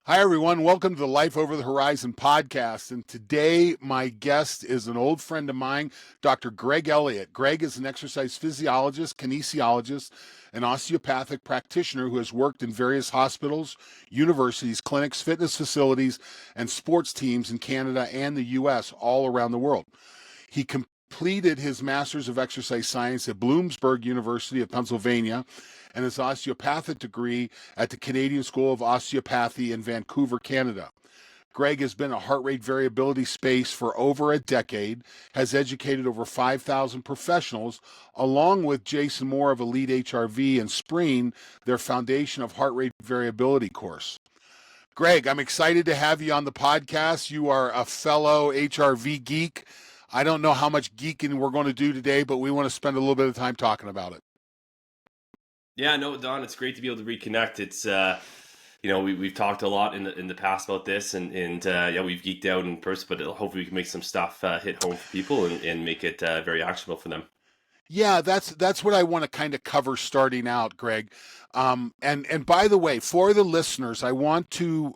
Hi, everyone. Welcome to the Life Over the Horizon podcast. And today, my guest is an old friend of mine, Dr. Greg Elliot. Greg is an exercise physiologist, kinesiologist, and osteopathic practitioner who has worked in various hospitals, universities, clinics, fitness facilities, and sports teams in Canada and the U.S., all around the world. He completed his Master's of Exercise Science at Bloomsburg University of Pennsylvania and his osteopathic degree at the Canadian School of Osteopathy in Vancouver, Canada. Greg has been a heart rate variability space for over a decade, has educated over 5,000 professionals, along with Jason Moore of Elite HRV and Spreen, their Foundation of Heart Rate Variability course. Greg, I'm excited to have you on the podcast. You are a fellow HRV geek. I don't know how much geeking we're going to do today, but we want to spend a little bit of time talking about it. Yeah, no, Don, it's great to be able to reconnect. It's we've talked a lot in the past about this, and yeah, we've geeked out in person, but hopefully we can make some stuff hit home for people and make it very actionable for them. Yeah, that's what I want to kind of cover starting out, Greg. And by the way, for the listeners, I want to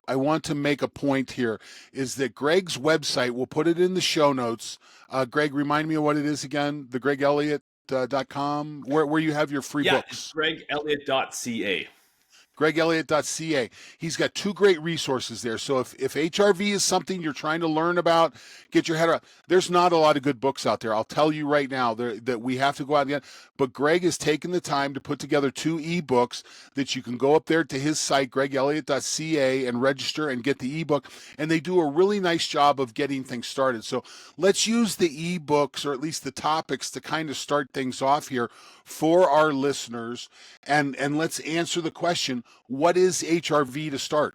make a point here is that Greg's website, we'll put it in the show notes. Greg, remind me of what it is again, the GregElliott.com, where you have your free Yeah, it's books. gregelliot.ca. GregElliott.ca. He's got two great resources there. So if HRV is something you're trying to learn about, get your head around. There's not a lot of good books out there. I'll tell you right now that we have to go out and get. But Greg has taken the time to put together two ebooks that you can go up there to his site, GregElliott.ca, and register and get the ebook. And they do a really nice job of getting things started. So let's use the ebooks, or at least the topics, to kind of start things off here for our listeners. And let's answer the question, what is HRV to start?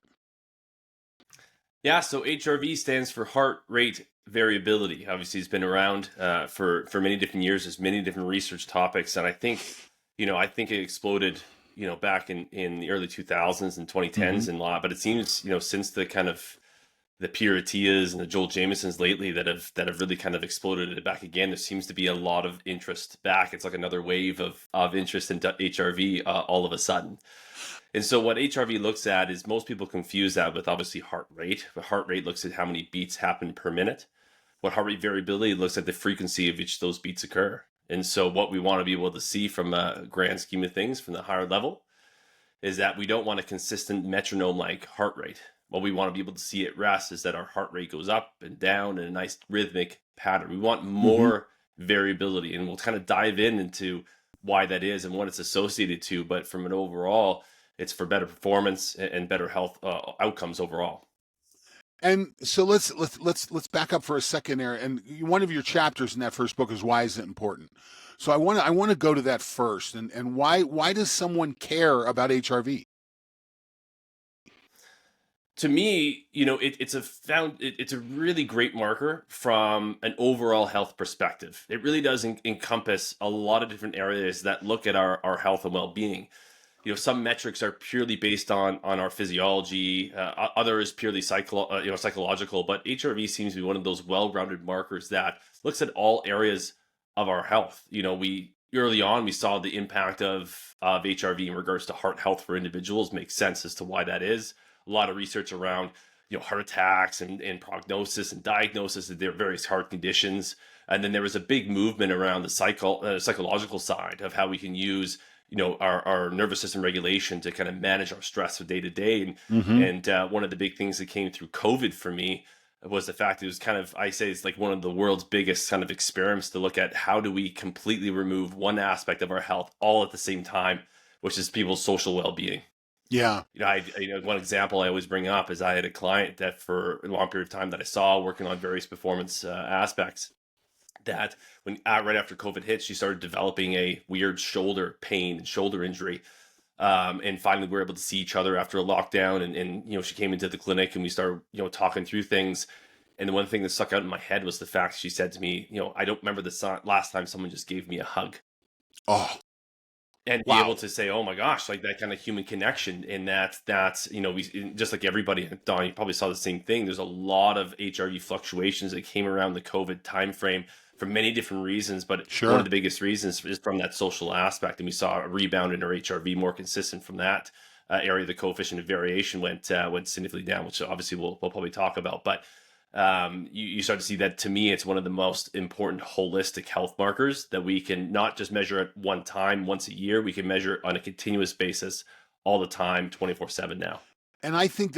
Yeah, so HRV stands for heart rate variability. Obviously, it's been around for many different years. There's many different research topics, and I think it exploded, back in the early 2000s and 2010s Mm-hmm. and a lot. But it seems, since the kind of the Pierre Atiyahs and the Joel Jamiesons lately that have really kind of exploded it back again. There seems to be a lot of interest back. It's like another wave of interest in HRV all of a sudden. And so what HRV looks at is most people confuse that with obviously heart rate. But heart rate looks at how many beats happen per minute. What heart rate variability looks at the frequency of which those beats occur. And so what we want to be able to see from a grand scheme of things from the higher level is that we don't want a consistent metronome-like heart rate. What we want to be able to see at rest is that our heart rate goes up and down in a nice rhythmic pattern. We want Mm-hmm. more variability, and we'll kind of dive into why that is and what it's associated to. But from an overall, it's for better performance and better health outcomes overall. And so let's back up for a second there. And one of your chapters in that first book is, why is it important? So I want to go to that first. And why does someone care about HRV? To me, it's a really great marker from an overall health perspective. It really does encompass a lot of different areas that look at our health and well-being. Some metrics are purely based on our physiology, others purely psychological, but HRV seems to be one of those well-rounded markers that looks at all areas of our health. We early on we saw the impact of HRV in regards to heart health for individuals. Makes sense as to why that is. A lot of research around heart attacks and prognosis and diagnosis of their various heart conditions. And then there was a big movement around the psychological side of how we can use our nervous system regulation to kind of manage our stress from day to day. Mm-hmm. And one of the big things that came through COVID for me was the fact it was kind of, I say it's like one of the world's biggest kind of experiments to look at how do we completely remove one aspect of our health all at the same time, which is people's social well-being. Yeah. One example I always bring up is I had a client that for a long period of time that I saw working on various performance aspects, that when right after COVID hit, she started developing a weird shoulder pain and shoulder injury. And finally, we were able to see each other after a lockdown. And she came into the clinic and we started, talking through things. And the one thing that stuck out in my head was the fact she said to me, I don't remember the last time someone just gave me a hug. Oh, And be able wow. to say, oh my gosh, like that kind of human connection. And that's, we just like everybody, Don, you probably saw the same thing. There's a lot of HRV fluctuations that came around the COVID timeframe for many different reasons, but one of Sure. the biggest reasons is from that social aspect. And we saw a rebound in our HRV more consistent from that. area, the coefficient of variation went significantly down, which obviously we'll probably talk about. But you start to see that, to me, it's one of the most important holistic health markers that we can not just measure at one time, once a year. We can measure on a continuous basis all the time, 24/7 now. And I think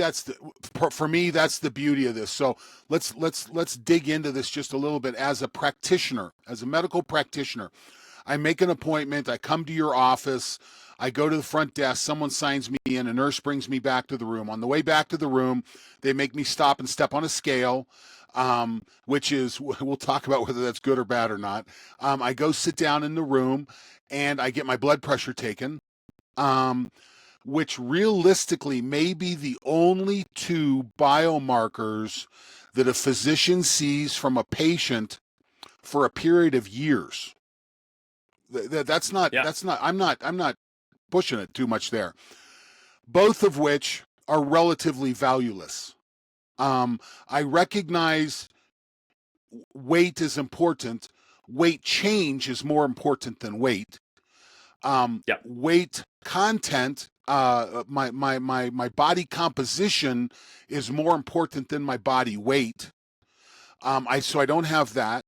for me, that's the beauty of this. So let's dig into this just a little bit. As a practitioner, as a medical practitioner, I make an appointment. I come to your office. I go to the front desk. Someone signs me in. A nurse brings me back to the room. On the way back to the room, they make me stop and step on a scale, which is, we'll talk about whether that's good or bad or not. I go sit down in the room and I get my blood pressure taken. Which realistically may be the only two biomarkers that a physician sees from a patient for a period of years. That's not, Yeah. I'm not pushing it too much there. Both of which are relatively valueless. I recognize weight is important. Weight change is more important than weight. Yeah. Weight content, my body composition is more important than my body weight. So I don't have that.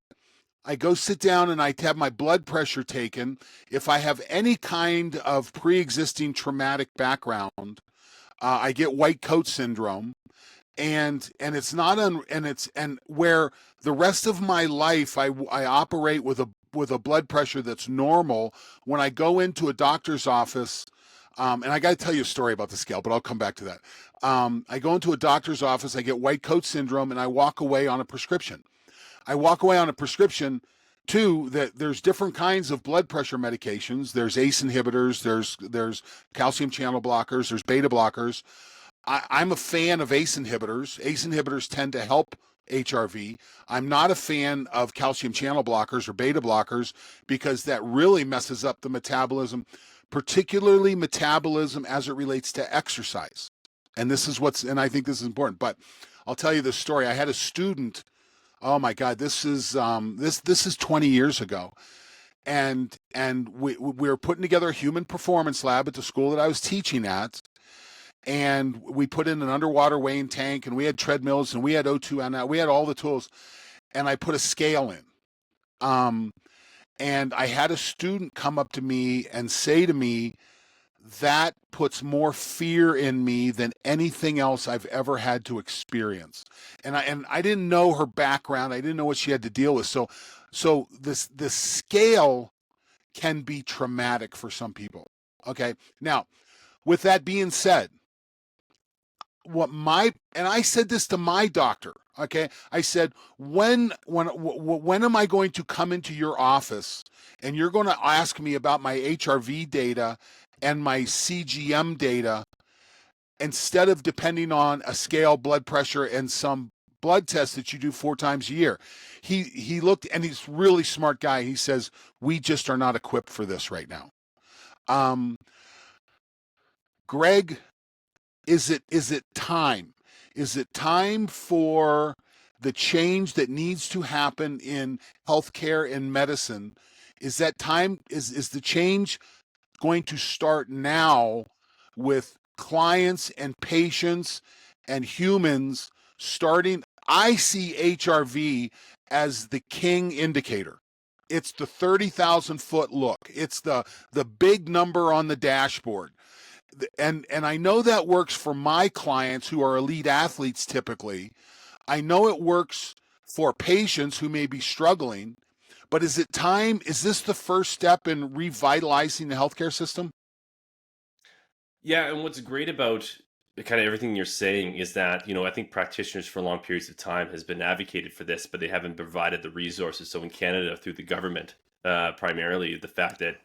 I go sit down and I have my blood pressure taken. If I have any kind of pre-existing traumatic background, I get white coat syndrome, and it's not and where the rest of my life I operate with a blood pressure that's normal. When I go into a doctor's office, and I got to tell you a story about the scale, but I'll come back to that. I go into a doctor's office, I get white coat syndrome, and I walk away on a prescription. I walk away on a prescription too, that there's different kinds of blood pressure medications. There's ACE inhibitors, there's calcium channel blockers, there's beta blockers. I'm a fan of ACE inhibitors. ACE inhibitors tend to help HRV. I'm not a fan of calcium channel blockers or beta blockers because that really messes up the metabolism, particularly metabolism as it relates to exercise. And and I think this is important, but I'll tell you this story. I had a student. Oh my God, this is 20 years ago, and we were putting together a human performance lab at the school that I was teaching at, and we put in an underwater weighing tank, and we had treadmills, and we had O2 on that. We had all the tools, and I put a scale in. And I had a student come up to me and say to me, that puts more fear in me than anything else I've ever had to experience. And I didn't know her background. I didn't know what she had to deal with. So this scale can be traumatic for some people. Okay. Now, with that being said, and I said this to my doctor. Okay, I said, when am I going to come into your office and you're going to ask me about my HRV data and my CGM data instead of depending on a scale, blood pressure, and some blood tests that you do 4 times a year? He looked, and he's a really smart guy. He says, we just are not equipped for this right now. Greg, is it time? Is it time for the change that needs to happen in healthcare and medicine? Is that time? Is the change going to start now with clients and patients and humans starting? I see HRV as the king indicator. It's the 30,000 foot look. It's the big number on the dashboard. And I know that works for my clients who are elite athletes typically. I know it works for patients who may be struggling, but is it time? Is this the first step in revitalizing the healthcare system? Yeah, and what's great about kind of everything you're saying is that, I think practitioners for long periods of time has been advocated for this, but they haven't provided the resources. So in Canada, through the government, primarily the fact that,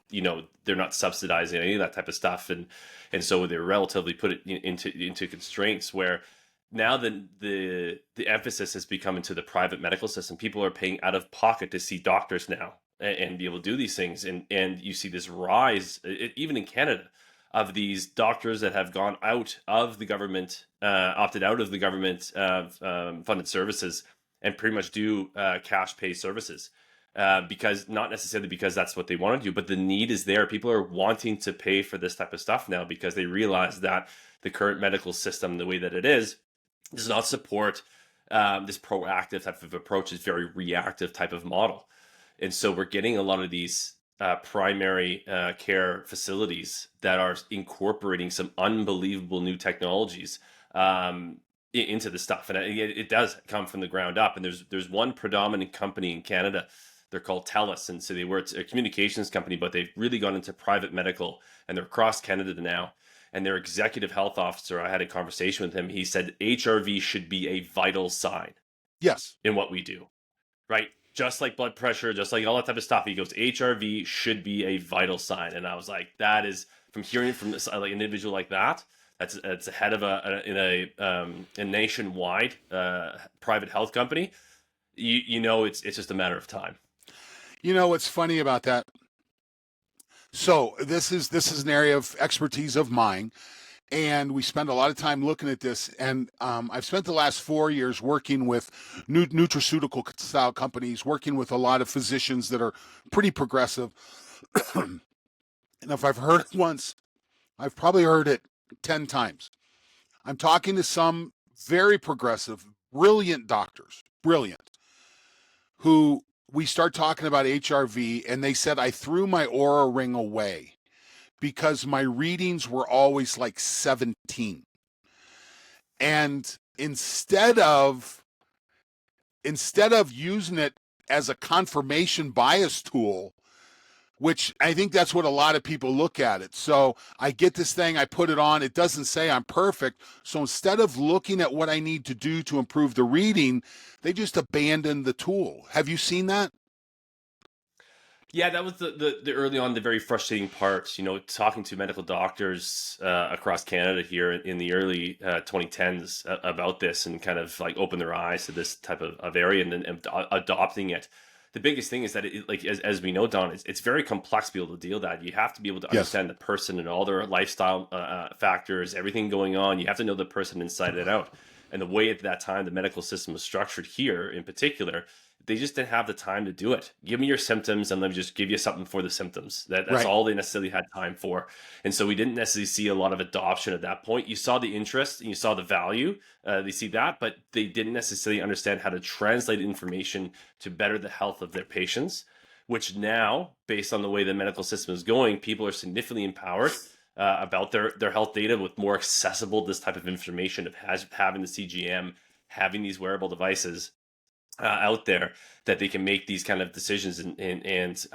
they're not subsidizing any of that type of stuff. And so they're relatively put it into constraints where now the emphasis has become into the private medical system. People are paying out of pocket to see doctors now and be able to do these things. And you see this rise, even in Canada, of these doctors that have gone out of the government, opted out of the government funded services, and pretty much do cash pay services. because not necessarily because that's what they want to do, but the need is there. People are wanting to pay for this type of stuff now because they realize that the current medical system, the way that it is, does not support this proactive type of approach. It's very reactive type of model. And so we're getting a lot of these primary care facilities that are incorporating some unbelievable new technologies into the stuff. And it does come from the ground up. And there's one predominant company in Canada. They're called TELUS. And so it's a communications company, but they've really gone into private medical, and they're across Canada now. And their executive health officer, I had a conversation with him. He said HRV should be a vital sign Yes. in what we do, right? Just like blood pressure, just like all that type of stuff. He goes, HRV should be a vital sign. And I was like, that is, from hearing it from this, like an individual like that, that's ahead of a nationwide private health company. You know, it's just a matter of time. You know what's funny about that? So this is an area of expertise of mine, and we spend a lot of time looking at this. And I've spent the last 4 years working with nutraceutical style companies, working with a lot of physicians that are pretty progressive. And if I've heard it once, I've probably heard it 10 times. I'm talking to some very progressive, brilliant doctors, brilliant, who we start talking about HRV, and they said, I threw my Aura ring away because my readings were always like 17. And instead of using it as a confirmation bias tool, which I think that's what a lot of people look at it. So I get this thing, I put it on, it doesn't say I'm perfect. So instead of looking at what I need to do to improve the reading, they just abandon the tool. Have you seen that? Yeah, that was the early on, the very frustrating parts, talking to medical doctors across Canada here in the early 2010s about this, and kind of like open their eyes to this type of area, and adopting it. The biggest thing is that like as we know, Don, it's very complex to be able to deal with that. You have to be able to understand the person and all their lifestyle factors, everything going on. You have to know the person inside and out. And the way at that time the medical system was structured here in particular, they just didn't have the time to do it. Give me your symptoms and let me just give you something for the symptoms. That's Right. all they necessarily had time for. And so we didn't necessarily see a lot of adoption at that point. You saw the interest and you saw the value. They see that, but they didn't necessarily understand how to translate information to better the health of their patients, which now, based on the way the medical system is going, people are significantly empowered about their health data, with more accessible this type of information of having the CGM, having these wearable devices out there, that they can make these kind of decisions and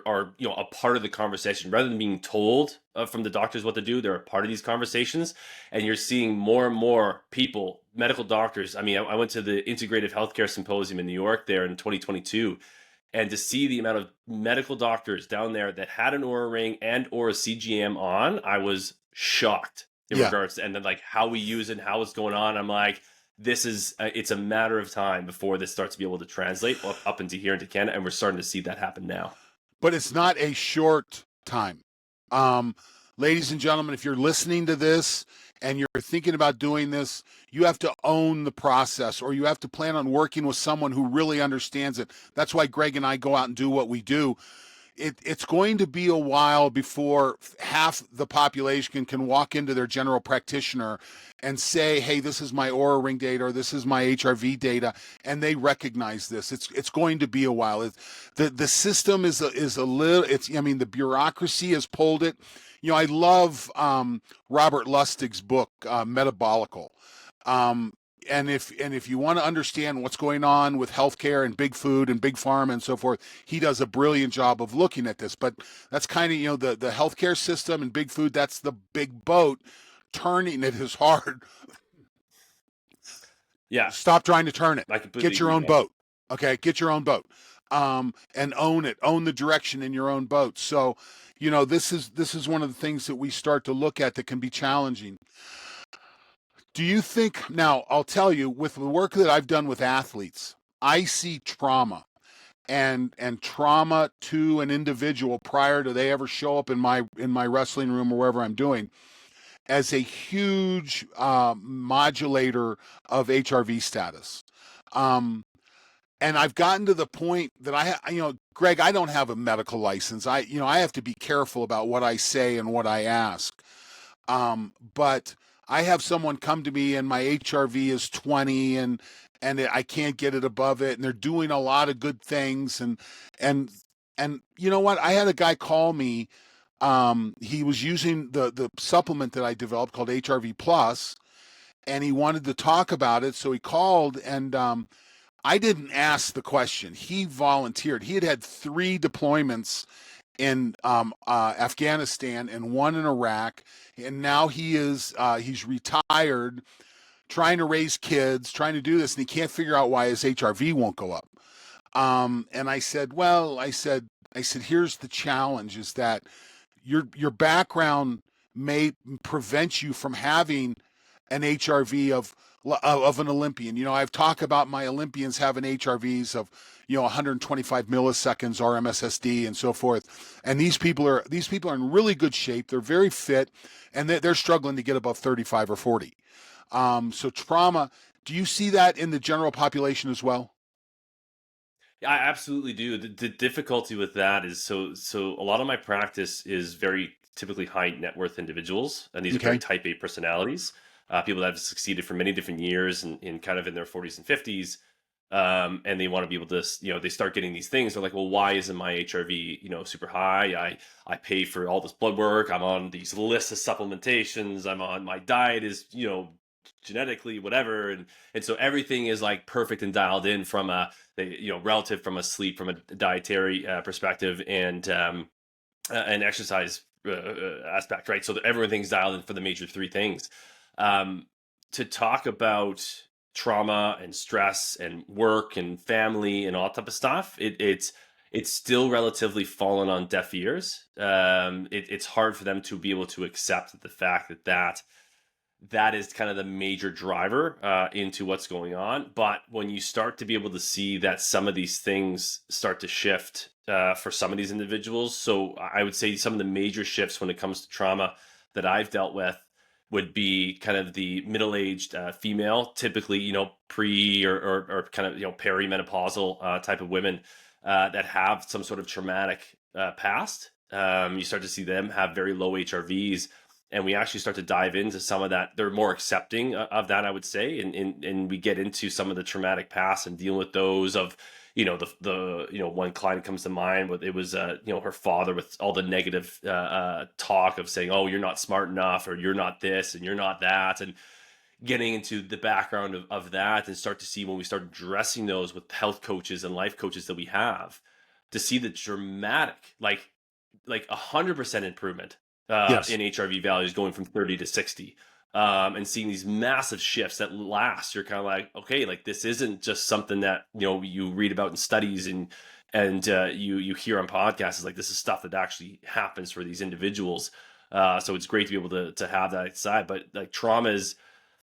are a part of the conversation rather than being told from the doctors what to do. They're a part of these conversations, and you're seeing more and more people, medical doctors. I mean, I went to the Integrative Healthcare Symposium in New York there in 2022, and to see the amount of medical doctors down there that had an Aura ring and or a CGM on, I was shocked in regards to, and then like how we use it and how it's going on. I'm like, this is it's a matter of time before this starts to be able to translate up into here into Canada, and we're starting to see that happen now. But it's not a short time. Ladies and gentlemen, if you're listening to this and you're thinking about doing this, you have to own the process, or you have to plan on working with someone who really understands it. That's why Greg and I go out and do what we do. It's going to be a while before half the population can walk into their general practitioner and say, hey, this is my Aura ring data, or this is my HRV data, and they recognize this. It's going to be a while. The system is a little, the bureaucracy has pulled it. I love Robert Lustig's book, Metabolical. And if you want to understand what's going on with healthcare and big food and big pharma and so forth, he does a brilliant job of looking at this. But that's kind of, the healthcare system and big food, that's the big boat. Turning it is hard. Yeah. Stop trying to turn it. Get your own agree, boat. Okay, get your own boat. And own it. Own the direction in your own boat. So, this is one of the things that we start to look at that can be challenging. Do you think, now I'll tell you, with the work that I've done with athletes, I see trauma and trauma to an individual prior to they ever show up in my wrestling room or wherever I'm doing, as a huge modulator of HRV status. And I've gotten to the point that Greg, I don't have a medical license. I have to be careful about what I say and what I ask. But I have someone come to me and my HRV is 20 I can't get it above it, and they're doing a lot of good things and and you know what? I had a guy call me. He was using the supplement that I developed called HRV Plus, and he wanted to talk about it. So he called, and I didn't ask the question. He volunteered. He had had 3 deployments in Afghanistan and one in Iraq, and now he's retired, trying to raise kids, trying to do this, and he can't figure out why his HRV won't go up. And I said, here's the challenge: is that your background may prevent you from having an HRV of an Olympian. I've talked about my Olympians having HRVs of 125 milliseconds RMSSD and so forth. And these people are in really good shape. They're very fit, and they're struggling to get above 35 or 40. So trauma. Do you see that in the general population as well? I absolutely do. The difficulty with that is so a lot of my practice is very typically high net worth individuals, and these are very Okay. type A personalities, people that have succeeded for many different years and in kind of in their 40s and 50s. And they want to be able to, they start getting these things. They're like, well, why isn't my HRV, super high? I pay for all this blood work. I'm on these lists of supplementations. My diet is, genetically whatever. And so everything is like perfect and dialed in from relative from a sleep, from a dietary perspective and an exercise aspect, right? So that everything's dialed in for the major 3 things. To talk about trauma and stress and work and family and all that type of stuff, it's still relatively fallen on deaf ears. It's hard for them to be able to accept the fact that is kind of the major driver into what's going on. But when you start to be able to see that some of these things start to shift for some of these individuals, so I would say some of the major shifts when it comes to trauma that I've dealt with would be kind of the middle-aged female, typically, pre or kind of, perimenopausal type of women that have some sort of traumatic past. You start to see them have very low HRVs, and we actually start to dive into some of that. They're more accepting of that, I would say, and we get into some of the traumatic past and dealing with those of, one client comes to mind, but it was, her father with all the negative talk of saying, oh, you're not smart enough, or you're not this, and you're not that. And getting into the background of that, and start to see when we start addressing those with health coaches and life coaches that we have, to see the dramatic, like 100% improvement Yes. in HRV values going from 30 to 60. And seeing these massive shifts that last, you're kind of like, okay, like this isn't just something that you read about in studies and you hear on podcasts. It's like, this is stuff that actually happens for these individuals. So it's great to be able to have that side. But like trauma is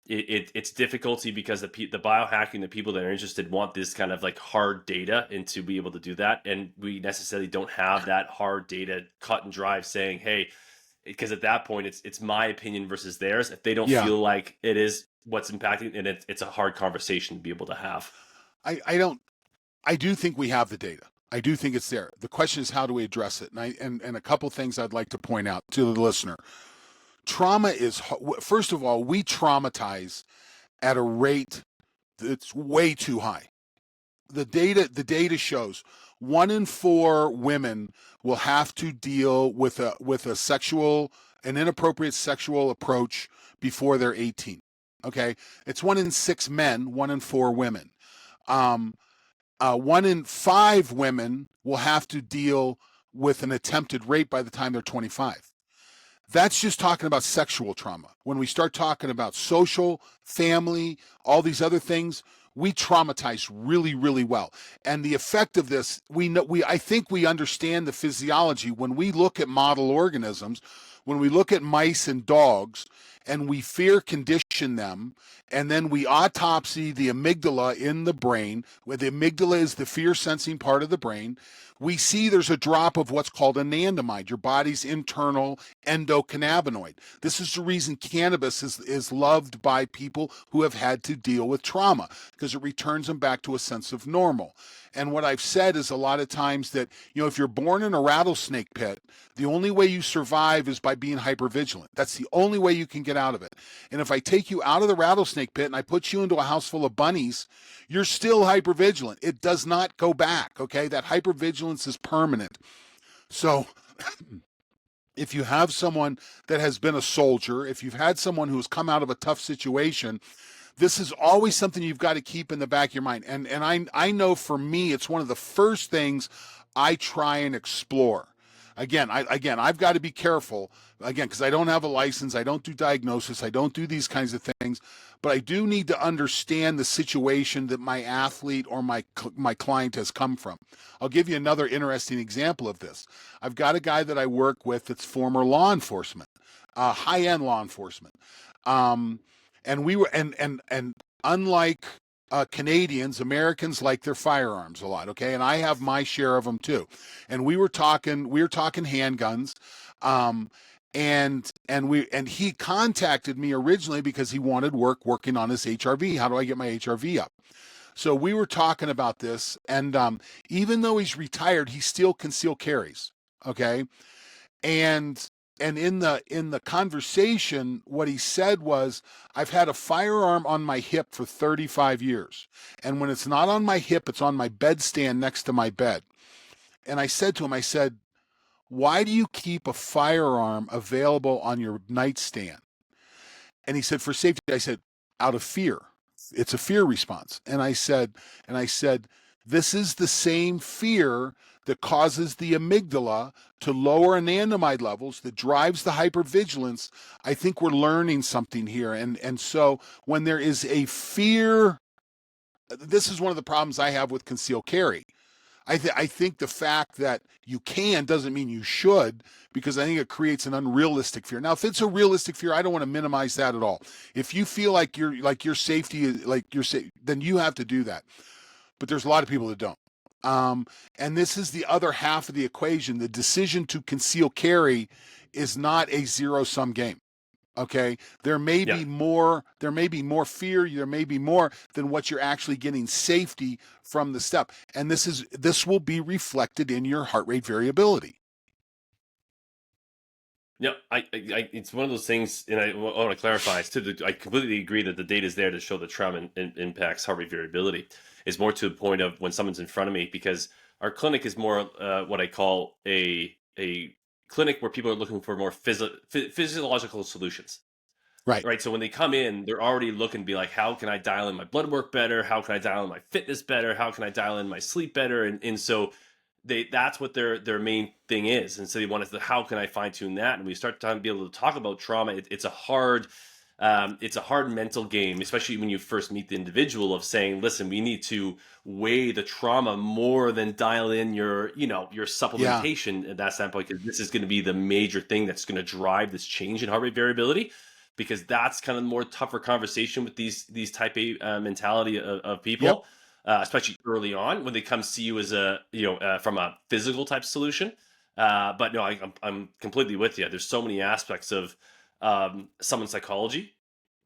it's difficulty because the biohacking, the people that are interested want this kind of like hard data, and to be able to do that, and we necessarily don't have that hard data cut and dry saying, hey, because at that point it's my opinion versus theirs. If they don't Yeah. feel like it is what's impacting, and it's a hard conversation to be able to have. I don't. I do think we have the data. I do think it's there. The question is, how do we address it? And a couple things I'd like to point out to the listener. Trauma is, first of all, we traumatize at a rate that's way too high. The data shows 1 in 4 women will have to deal with an inappropriate sexual approach before they're 18. Okay, it's 1 in 6 men, 1 in 4 women. Um, 1 in 5 women will have to deal with an attempted rape by the time they're 25. That's just talking about sexual trauma. When we start talking about social, family, all these other things, we traumatize really, really well. And the effect of this, I think we understand the physiology when we look at model organisms, when we look at mice and dogs, and we fear condition them, and then we autopsy the amygdala in the brain, where the amygdala is the fear sensing part of the brain, we see there's a drop of what's called anandamide, your body's internal endocannabinoid. This is the reason cannabis is loved by people who have had to deal with trauma, because it returns them back to a sense of normal. And what I've said is a lot of times that, if you're born in a rattlesnake pit, the only way you survive is by being hypervigilant. That's the only way you can get out of it. And if I take you out of the rattlesnake pit and I put you into a house full of bunnies, you're still hypervigilant. It does not go back, okay? That hypervigilance is permanent. So if you have someone that has been a soldier, if you've had someone who's come out of a tough situation, this is always something you've got to keep in the back of your mind. And I know for me, it's one of the first things I try and explore. Again, I've got to be careful, again, because I don't have a license, I don't do diagnosis, I don't do these kinds of things, but I do need to understand the situation that my athlete or my client has come from. I'll give you another interesting example of this. I've got a guy that I work with that's former law enforcement, high-end law enforcement. And we were, and unlike Canadians, Americans like their firearms a lot, okay? And I have my share of them too. And we were talking handguns. And he contacted me originally because he wanted working on his HRV. How do I get my HRV up? So we were talking about this, and even though he's retired, he still conceal carries, okay? And in the conversation, what he said was, I've had a firearm on my hip for 35 years. And when it's not on my hip, it's on my bedstand next to my bed. And I said to him, I said, why do you keep a firearm available on your nightstand? And he said, for safety. I said, out of fear. It's a fear response. And I said, this is the same fear that causes the amygdala to lower anandamide levels, that drives the hypervigilance. I think we're learning something here. And so when there is a fear, this is one of the problems I have with concealed carry. I think the fact that you can doesn't mean you should, because I think it creates an unrealistic fear. Now, if it's a realistic fear, I don't want to minimize that at all. If you feel like your safety is then you have to do that. But there's a lot of people that don't. And this is the other half of the equation. The decision to conceal carry is not a zero-sum game. Okay, there may Yeah. be more fear, there may be more than what you're actually getting safety from the step. And this will be reflected in your heart rate variability. Yeah, it's one of those things, and I want to clarify. I completely agree that the data is there to show the trauma impacts heart rate variability. It's more to the point of when someone's in front of me, because our clinic is more what I call a clinic where people are looking for more physiological solutions. Right. Right. So when they come in, they're already looking to be like, how can I dial in my blood work better? How can I dial in my fitness better? How can I dial in my sleep better? And so that's what their main thing is. And so they want to, how can I fine tune that? And we start to be able to talk about trauma. It's a hard mental game, especially when you first meet the individual, of saying, listen, we need to weigh the trauma more than dial in your supplementation at that standpoint, because this is going to be the major thing that's going to drive this change in heart rate variability. Because that's kind of the more tougher conversation with these type A mentality of people, especially early on when they come see you as from a physical type solution. But no, I'm completely with you. There's so many aspects of someone's psychology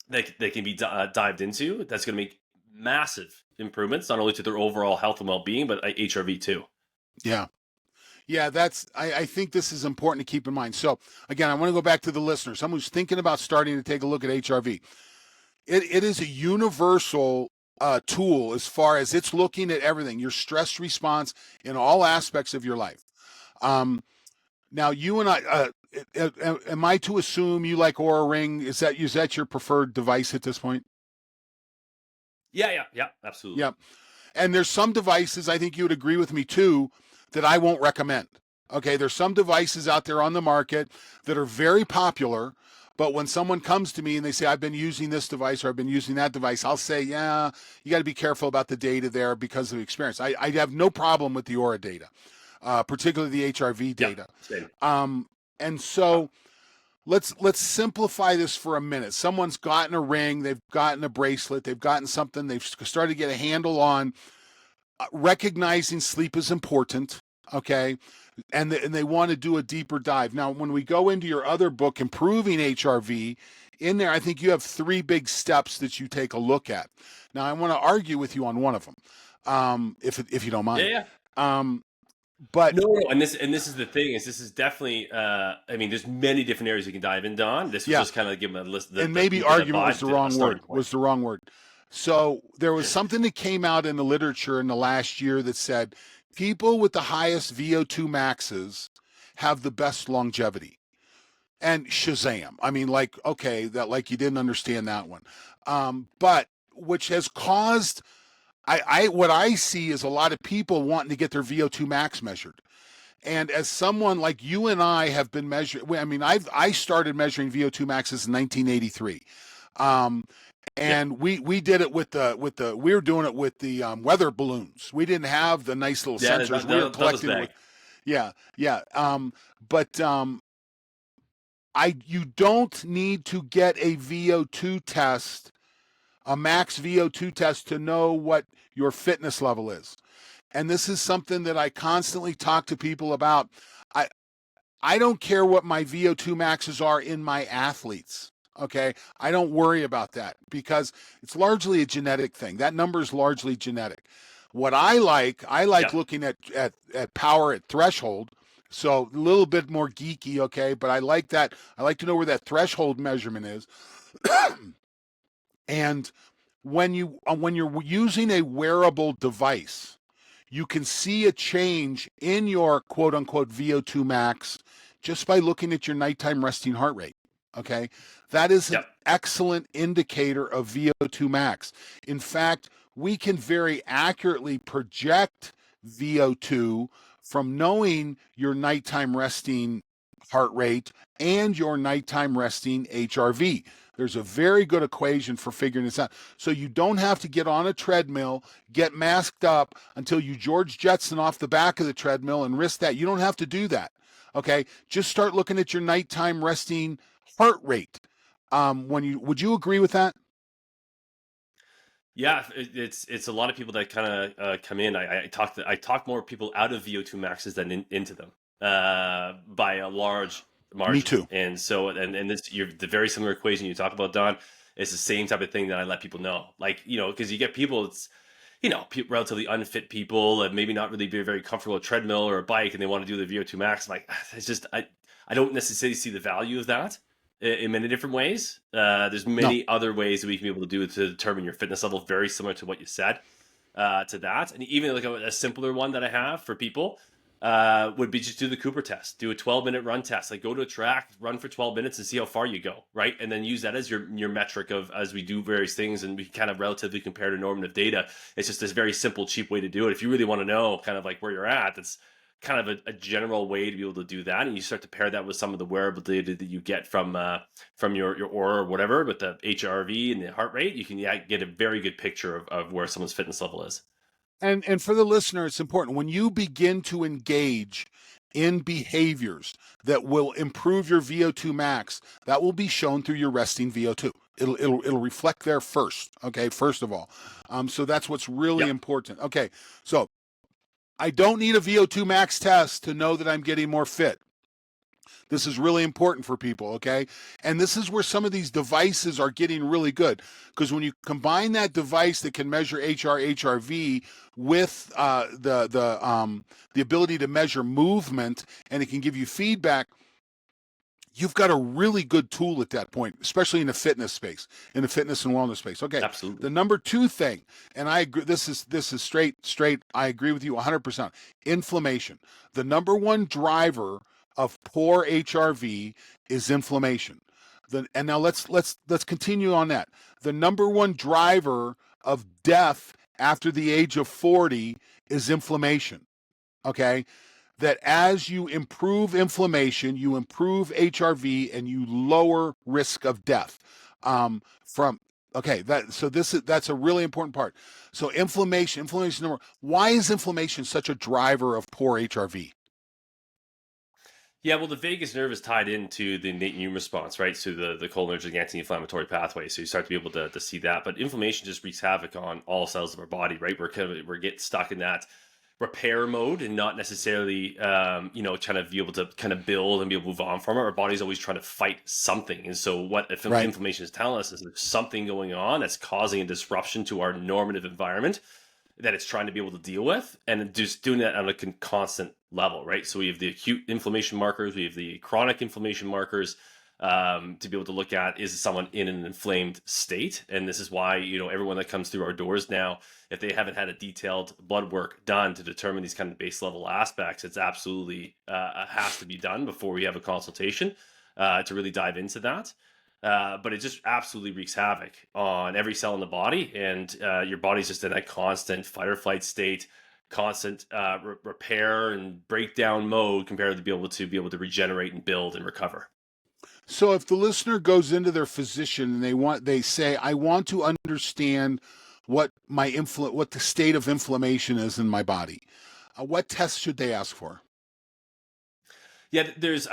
that they can be dived into. That's going to make massive improvements, not only to their overall health and well-being, but HRV too. Yeah. Yeah, I think this is important to keep in mind. So again, I want to go back to the listener, someone who's thinking about starting to take a look at HRV. It is a universal tool as far as it's looking at everything, your stress response in all aspects of your life. Now, you and I, am I to assume you like Oura Ring? Is that your preferred device at this point? Yeah, absolutely. Yeah. And there's some devices, I think you would agree with me too, that I won't recommend. Okay, there's some devices out there on the market that are very popular, but when someone comes to me and they say, I've been using this device or I've been using that device, I'll say, yeah, you got to be careful about the data there because of the experience. I have no problem with the Oura data, particularly the HRV data. Yeah, And so let's simplify this for a minute. Someone's gotten a ring, they've gotten a bracelet, they've gotten something, they've started to get a handle on recognizing sleep is important, okay? And they want to do a deeper dive. Now, when we go into your other book, Improving HRV, in there, I think you have three big steps that you take a look at. Now, I want to argue with you on one of them, if you don't Yeah, mind. yeah. But No, and this is the thing is this is definitely. I mean, there's many different areas you can dive into on. This was yeah, just kind of give them a list. and The maybe deeper argument was dive the to a wrong word. starting point. So there was something that came out in the literature in the last year that said people with the highest VO2 maxes have the best longevity. And Shazam. I mean, like, okay, that like you didn't understand that one. But which has caused I what I see is a lot of people wanting to get their VO2 max measured. And as someone like you and I have been measuring, I mean, I started measuring VO2 maxes in 1983. Um, Yeah, and we did it with the we were doing it with the weather balloons. We didn't have the nice little yeah, sensors. We were that was collecting it big. with yeah. But I you don't need to get a VO2 test, a max VO2 test to know what your fitness level is. And this is something that I constantly talk to people about. I I don't care what my VO2 maxes are in my athletes. Okay. I don't worry about that because it's largely a genetic thing. That number is largely genetic. What I like Yeah, looking at power at threshold. So a little bit more geeky, okay, but I like that. I like to know where that threshold measurement is. And when you're using a wearable device, you can see a change in your quote unquote VO2 max just by looking at your nighttime resting heart rate. Okay. That is an yeah, excellent indicator of VO2 max. In fact, we can very accurately project VO2 from knowing your nighttime resting heart rate and your nighttime resting HRV. There's a very good equation for figuring this out. So you don't have to get on a treadmill, get masked up until you George Jetson off the back of the treadmill and risk that. You don't have to do that. Okay. Just start looking at your nighttime resting heart rate. When you would you agree with that? yeah. It's a lot of people that kind of come in. I talk more people out of VO2 maxes than into them by a large Me margin. too. And so and this you're the very similar equation you talk about, Don. It's the same type of thing that I let people know. Like because you get people, it's relatively unfit people and maybe not really very comfortable with a treadmill or a bike, and they want to do the VO2 max. I'm like, it's just I don't necessarily see the value of that in many different ways. There's No. many other ways that we can be able to do it to determine your fitness level, very similar to what you said to that. And even like a simpler one that I have for people would be just do the Cooper test, do a 12-minute run test, like go to a track, run for 12 minutes and see how far you go, right? And then use that as your metric of as we do various things and we kind of relatively compare to normative data. It's just this very simple, cheap way to do it. If you really want to know kind of like where you're at, that's kind of a general way to be able to do that. And you start to pair that with some of the wearable data that you get from your Oura or whatever, with the HRV and the heart rate, you can get a very good picture of where someone's fitness level is. And for the listener, it's important when you begin to engage in behaviors that will improve your VO2 max, that will be shown through your resting VO2. It'll reflect there first. Okay, first of all, so that's what's really Yep. important. Okay, so I don't need a VO2 max test to know that I'm getting more fit. This is really important for people, okay? And this is where some of these devices are getting really good because when you combine that device that can measure HRV with the ability to measure movement and it can give you feedback, you've got a really good tool at that point, especially in the fitness space, in the fitness and wellness space. Okay, Absolutely. the number two thing, and I agree. This is straight. I agree with you 100%. Inflammation. The number one driver of poor HRV is inflammation. And now let's continue on that. The number one driver of death after the age of 40 is inflammation. Okay, that as you improve inflammation, you improve HRV and you lower risk of death. From okay, that's a really important part. So inflammation number. Why is inflammation such a driver of poor HRV? Yeah, well, the vagus nerve is tied into the innate immune response, right? So the cholinergic anti-inflammatory pathway. So you start to be able to see that. But inflammation just wreaks havoc on all cells of our body, right? We're getting stuck in that repair mode and not necessarily, trying to be able to kind of build and be able to move on from it. Our body's always trying to fight something. And so what if Right. inflammation is telling us is there's something going on that's causing a disruption to our normative environment that it's trying to be able to deal with, and just doing that on a constant level, right? So we have the acute inflammation markers, we have the chronic inflammation markers, to be able to look at, is someone in an inflamed state. And this is why, everyone that comes through our doors now, if they haven't had a detailed blood work done to determine these kind of base level aspects, it's absolutely has to be done before we have a consultation to really dive into that. But it just absolutely wreaks havoc on every cell in the body, and your body's just in a constant fight or flight state, constant repair and breakdown mode compared to be able to regenerate and build and recover. So if the listener goes into their physician and they say, I want to understand what what the state of inflammation is in my body, what tests should they ask for? Yeah, there's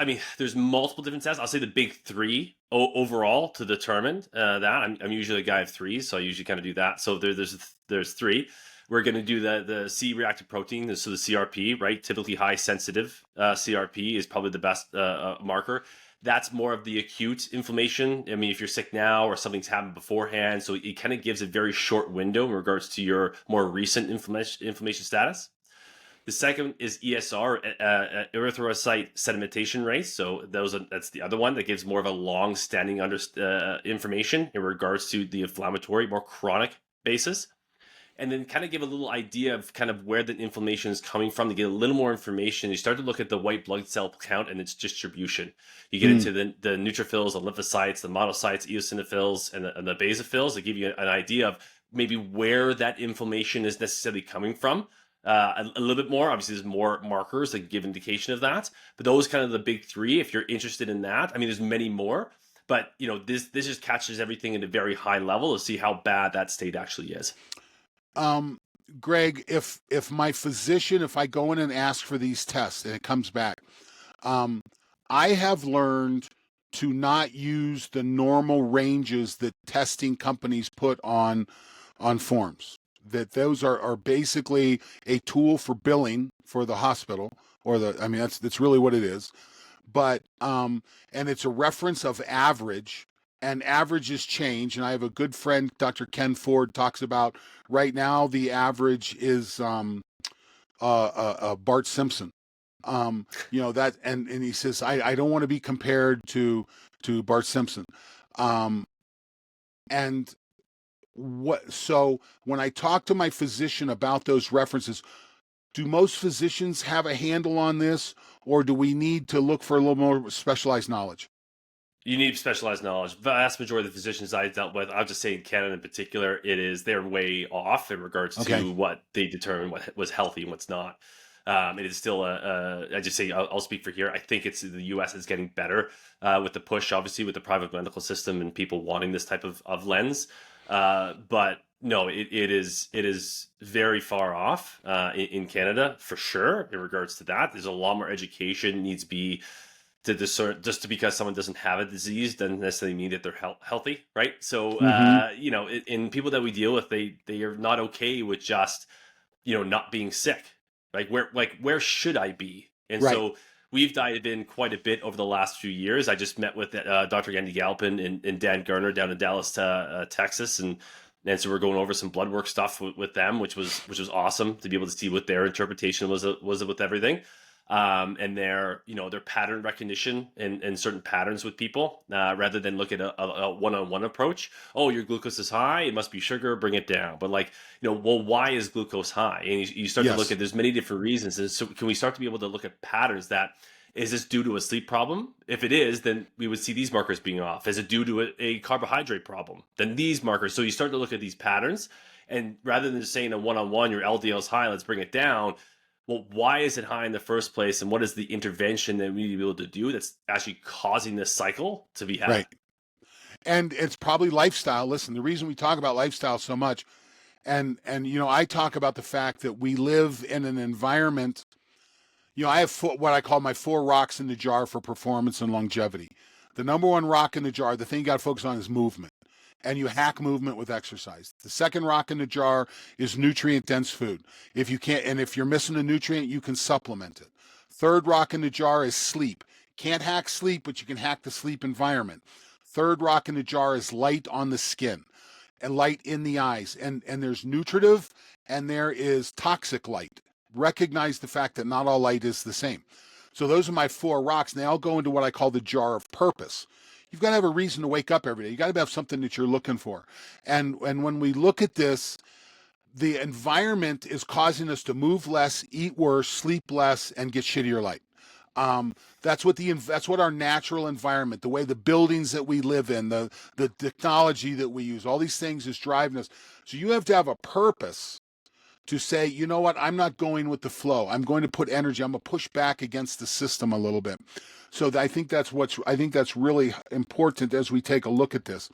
multiple different tests. I'll say the big three overall to determine that. I'm usually a guy of three, so I usually kind of do that. So there's three. We're going to do the C-reactive protein, so the CRP, right? Typically high sensitive CRP is probably the best marker. That's more of the acute inflammation. I mean, if you're sick now or something's happened beforehand, so it kind of gives a very short window in regards to your more recent inflammation status. The second is ESR, erythrocyte sedimentation rate. So that's the other one that gives more of a long-standing information in regards to the inflammatory, more chronic basis. And then kind of give a little idea of kind of where the inflammation is coming from to get a little more information. You start to look at the white blood cell count and its distribution. You get into the neutrophils, the lymphocytes, the monocytes, eosinophils, and the basophils to give you an idea of maybe where that inflammation is necessarily coming from. A little bit more. Obviously, there's more markers that give indication of that. But those kind of the big three. If you're interested in that, I mean, there's many more. But this just catches everything at a very high level to see how bad that state actually is. Um, Greg, if my physician, if I go in and ask for these tests and it comes back, um, I have learned to not use the normal ranges that testing companies put on forms. That those are basically a tool for billing for the hospital or I mean that's really what it is. But and it's a reference of average, and averages change. And I have a good friend, Dr. Ken Ford, talks about right now the average is Bart Simpson. That, and he says I don't want to be compared to Bart Simpson. Um, and so when I talk to my physician about those references, do most physicians have a handle on this, or do we need to look for a little more specialized knowledge? You need specialized knowledge. Vast majority of the physicians I dealt with, I'll just say in Canada in particular, they're way off in regards Okay. to what they determine what was healthy and what's not. It is still I just say I'll speak for here. I think it's the U.S. is getting better with the push, obviously, with the private medical system and people wanting this type of lens. But no, it is very far off in Canada for sure in regards to that. There's a lot more education needs to be to discern. Just because someone doesn't have a disease doesn't necessarily mean that they're healthy, right? So Mm-hmm. in people that we deal with, they are not okay with just not being sick. Where should I be? And Right. so we've dived in quite a bit over the last few years. I just met with Dr. Andy Galpin and Dan Garner down in Dallas, Texas, and so we're going over some blood work stuff with them, which was awesome to be able to see what their interpretation was with everything, and their pattern recognition and certain patterns with people, rather than look at a one-on-one approach. Oh, your glucose is high, it must be sugar, bring it down. But well, why is glucose high? And you start to look Yes. at, there's many different reasons. And so can we start to be able to look at patterns that, is this due to a sleep problem? If it is, then we would see these markers being off. Is it due to a carbohydrate problem? Then these markers. So you start to look at these patterns, and rather than just saying a one-on-one, your LDL is high, let's bring it down. Well, why is it high in the first place? And what is the intervention that we need to be able to do that's actually causing this cycle to be had? Right. And it's probably lifestyle. Listen, the reason we talk about lifestyle so much, and I talk about the fact that we live in an environment. I have what I call my 4 rocks in the jar for performance and longevity. The number one rock in the jar, the thing you got to focus on is movement. And you hack movement with exercise. The second rock in the jar is nutrient dense food. If you can't, and if you're missing a nutrient, you can supplement it. Third rock in the jar is sleep. Can't hack sleep, but you can hack the sleep environment. Third rock in the jar is light on the skin and light in the eyes. And there's nutritive and there is toxic light. Recognize the fact that not all light is the same. So those are my 4 rocks. And they all go into what I call the jar of purpose. You've got to have a reason to wake up every day. You got to have something that you're looking for. And when we look at this, the environment is causing us to move less, eat worse, sleep less, and get shittier light. That's what our natural environment, the way the buildings that we live in, the technology that we use, all these things is driving us. So you have to have a purpose to say, you know what, I'm not going with the flow. I'm going to put energy. I'm going to push back against the system a little bit. So I think that's really important as we take a look at this.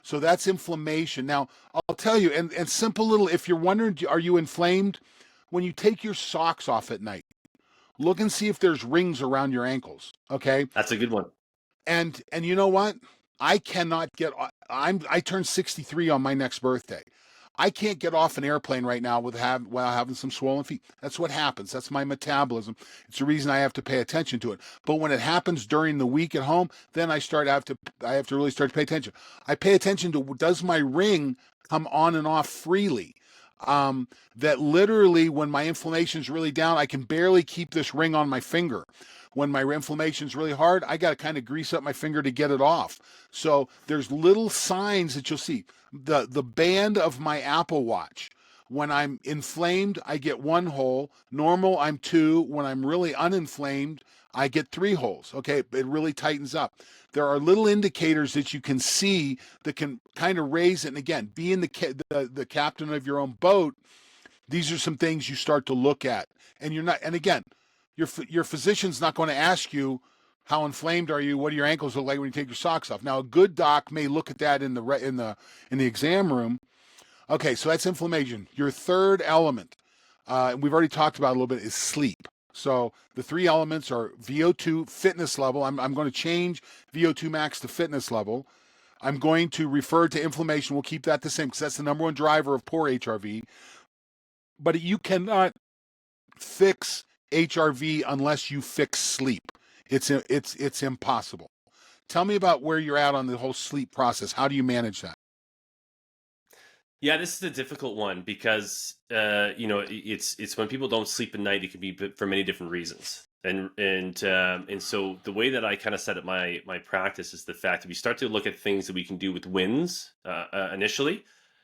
So that's inflammation. Now, I'll tell you, and simple little, if you're wondering, are you inflamed? When you take your socks off at night, look and see if there's rings around your ankles. Okay. That's a good one. And you know what? I cannot get. I turn 63 on my next birthday. I can't get off an airplane right now while having some swollen feet. That's what happens. That's my metabolism. It's the reason I have to pay attention to it. But when it happens during the week at home, then I have to really start to pay attention. I pay attention to, does my ring come on and off freely? That literally, when my inflammation is really down, I can barely keep this ring on my finger. When my inflammation is really hard, I got to kind of grease up my finger to get it off. So there's little signs that you'll see. The band of my Apple Watch. When I'm inflamed, I get 1 hole. Normal, I'm 2. When I'm really uninflamed, I get 3 holes. Okay, it really tightens up. There are little indicators that you can see that can kind of raise it. And again, being the captain of your own boat, these are some things you start to look at. And you're not. And again, your physician's not going to ask you, how inflamed are you? What do your ankles look like when you take your socks off? Now, a good doc may look at that in the exam room. Okay, so that's inflammation. Your third element, we've already talked about a little bit, is sleep. So the 3 elements are VO2 fitness level. I'm going to change VO2 max to fitness level. I'm going to refer to inflammation. We'll keep that the same because that's the number one driver of poor HRV. But you cannot fix HRV unless you fix sleep. It's impossible. Tell me about where you're at on the whole sleep process. How do you manage that? Yeah, this is a difficult one because it's when people don't sleep at night, it can be for many different reasons. And so the way that I kind of set up my practice is the fact that we start to look at things that we can do with wins initially,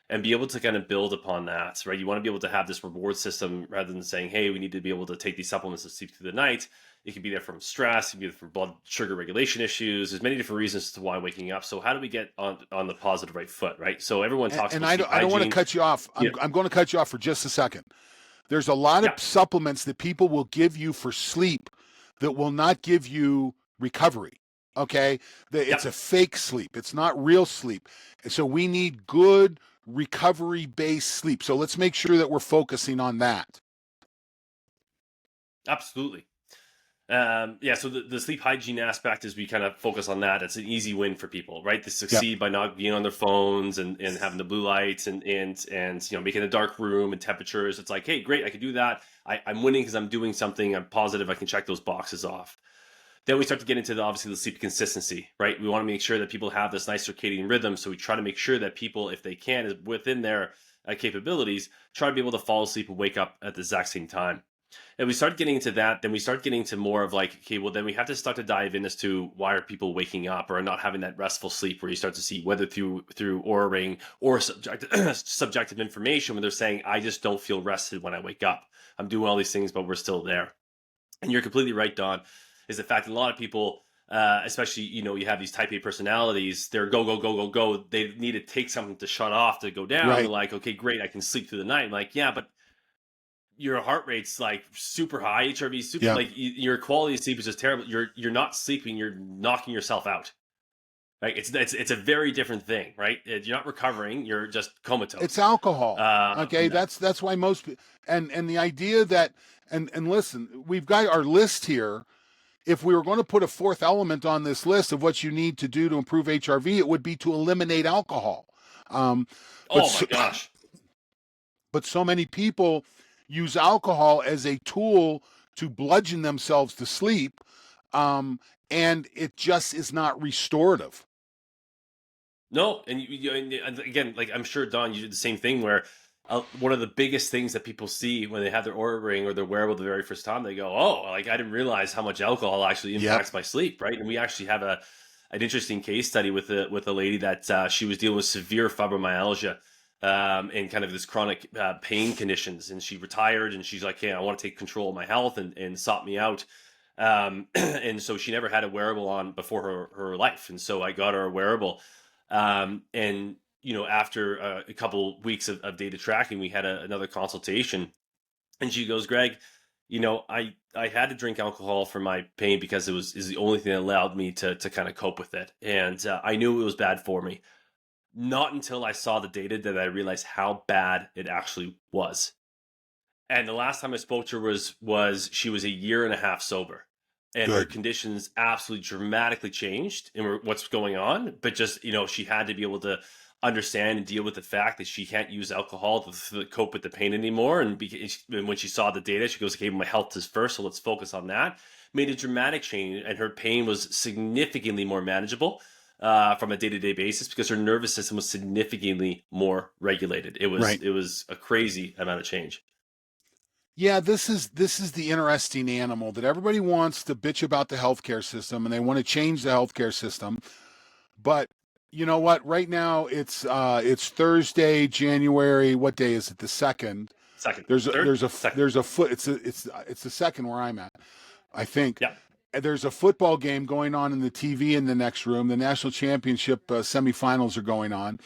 and be able to kind of build upon that, right? You want to be able to have this reward system rather than saying, hey, we need to be able to take these supplements to sleep through the night. It can be there from stress, it can be there from blood sugar regulation issues. There's many different reasons to why waking up. So how do we get on the positive right foot, right? So everyone talks And about I don't want to cut you off. I'm going to cut you off for just a second. There's a lot of supplements that people will give you for sleep that will not give you recovery. Okay? It's a fake sleep. It's not real sleep. And so we need good recovery-based sleep. So let's make sure that we're focusing on that. Absolutely. So the sleep hygiene aspect is we kind of focus on that. It's an easy win for people, right? They succeed by not being on their phones and having the blue lights and making a dark room and temperatures. It's like, hey, great, I can do that. I'm winning because I'm doing something. I'm positive. I can check those boxes off. Then we start to get into obviously the sleep consistency, right? We want to make sure that people have this nice circadian rhythm. So we try to make sure that people, if they can, is within their capabilities, try to be able to fall asleep and wake up at the exact same time. And we start getting into that, then we start getting to more of like, okay, well, then we have to start to dive in as to why are people waking up or not having that restful sleep, where you start to see whether through Oura Ring or subjective information, when they're saying, I just don't feel rested when I wake up. I'm doing all these things, but we're still there. And you're completely right, Don, is the fact that a lot of people, especially, you have these type A personalities, they're go, go, go, go, go. They need to take something to shut off to go down. Right. They're like, okay, great, I can sleep through the night. I'm like, yeah, but your heart rate's like super high, HRV super, like your quality of sleep is just terrible. You're not sleeping, you're knocking yourself out. right? It's a very different thing, right? You're not recovering; you're just It's comatose. alcohol. Okay, No. that's why and the idea that and listen, we've got our list here. If we were going to put a fourth element on this list of what you need to do to improve HRV, it would be to eliminate alcohol. Um, but Oh my so, gosh. but so many people use alcohol as a tool to bludgeon themselves to sleep, um, and it just is not restorative. No, and again, like I'm sure Don, you did the same thing where one of the biggest things that people see when they have their Oura ring or their wearable the very first time, they go, "Oh, like I didn't realize how much alcohol actually Yep. impacts my sleep." Right, and we actually have an interesting case study with a lady that she was dealing with severe fibromyalgia and kind of this chronic pain conditions, and she retired, and she's like, "Hey, I want to take control of my health," and sought me out. And so she never had a wearable on before her life, and so I got her a wearable and after a couple weeks of data tracking, we had another consultation, and she goes, "Greg, I had to drink alcohol for my pain because is the only thing that allowed me to kind of cope with it, and I knew it was bad for me. Not until I saw the data did I realize how bad it actually was." And the last time I spoke to her was she was a year and a half sober, and her Good. conditions absolutely dramatically changed in what's going on. But just she had to be able to understand and deal with the fact that she can't use alcohol to cope with the pain anymore. And when she saw the data, she goes, "Okay, my health is first, so let's focus on that." Made a dramatic change, and her pain was significantly more manageable. From a day-to-day basis, because her nervous system was significantly more regulated. It was Right. it was a crazy amount of change. Yeah, this is the interesting animal that everybody wants to bitch about the healthcare system and they want to change the healthcare system. But you know what? Right now it's Thursday, January. What day is it? The second. Second, There's a third, there's a second. there's a foot. It's the second where I'm at. I think. Yeah. And there's a football game going on in the TV in the next room. The national championship semifinals are going on,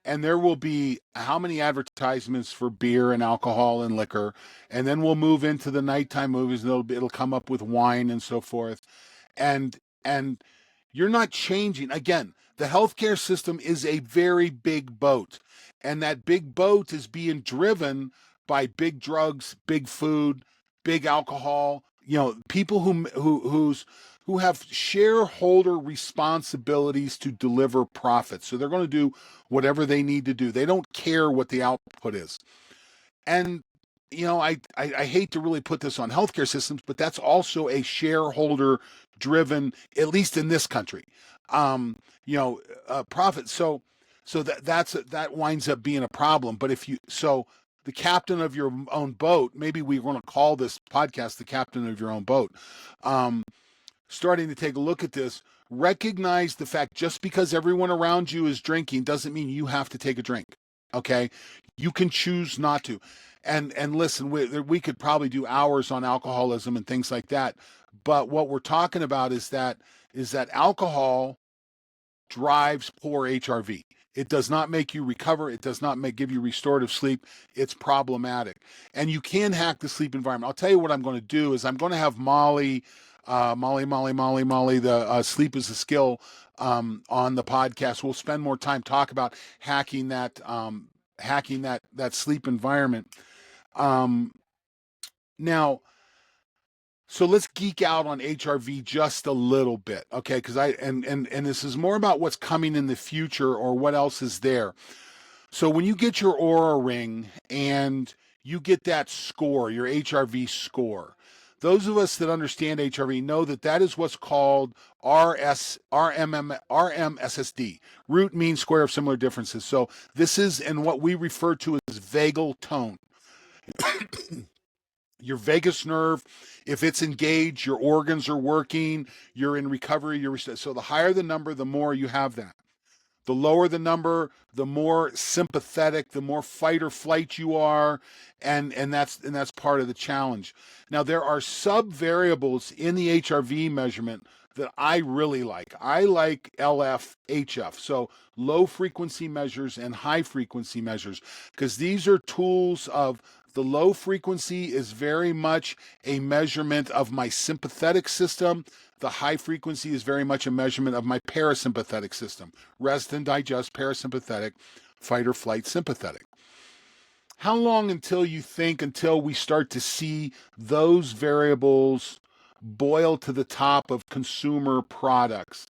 and there will be how many advertisements for beer and alcohol and liquor, and then we'll move into the nighttime movies, and it'll come up with wine and so forth, and you're not changing. Again, the healthcare system is a very big boat, and that big boat is being driven by big drugs, big food, big alcohol. People who have shareholder responsibilities to deliver profits. So they're going to do whatever they need to do. They don't care what the output is. And I hate to really put this on healthcare systems, but that's also a shareholder driven, at least in this country, um, profit. So that winds up being a problem. But if you so the captain of your own boat, maybe we want to call this podcast the captain of your own boat. Um, Starting to take a look at this, recognize the fact just because everyone around you is drinking doesn't mean you have to take a drink. Okay, you can choose not to. And listen, we could probably do hours on alcoholism and things like that. But what we're talking about is that alcohol drives poor HRV. It does not make you recover. It does not give you restorative sleep. It's problematic. And you can hack the sleep environment. I'll tell you what I'm going to do is I'm going to have Molly, the Sleep is a Skill on the podcast. We'll spend more time talk about hacking that sleep environment. Um, Now, so let's geek out on HRV just a little bit, okay? Because and this is more about what's coming in the future or what else is there. So when you get your Aura ring and you get that score, your HRV score, those of us that understand HRV know that that is what's called RMSSD. Root mean square of similar differences. So this is in what we refer to as vagal tone. Your vagus nerve, if it's engaged, your organs are working, you're in recovery, so the higher the number, the more you have that. The lower the number, the more sympathetic, the more fight or flight you are, and that's part of the challenge. Now there are sub variables in the HRV measurement that I really like. I like LF, HF, so low frequency measures and high frequency measures, because these are tools of The low frequency is very much a measurement of my sympathetic system. The high frequency is very much a measurement of my parasympathetic system. Rest and digest, parasympathetic, fight or flight, sympathetic. How long until we start to see those variables boil to the top of consumer products?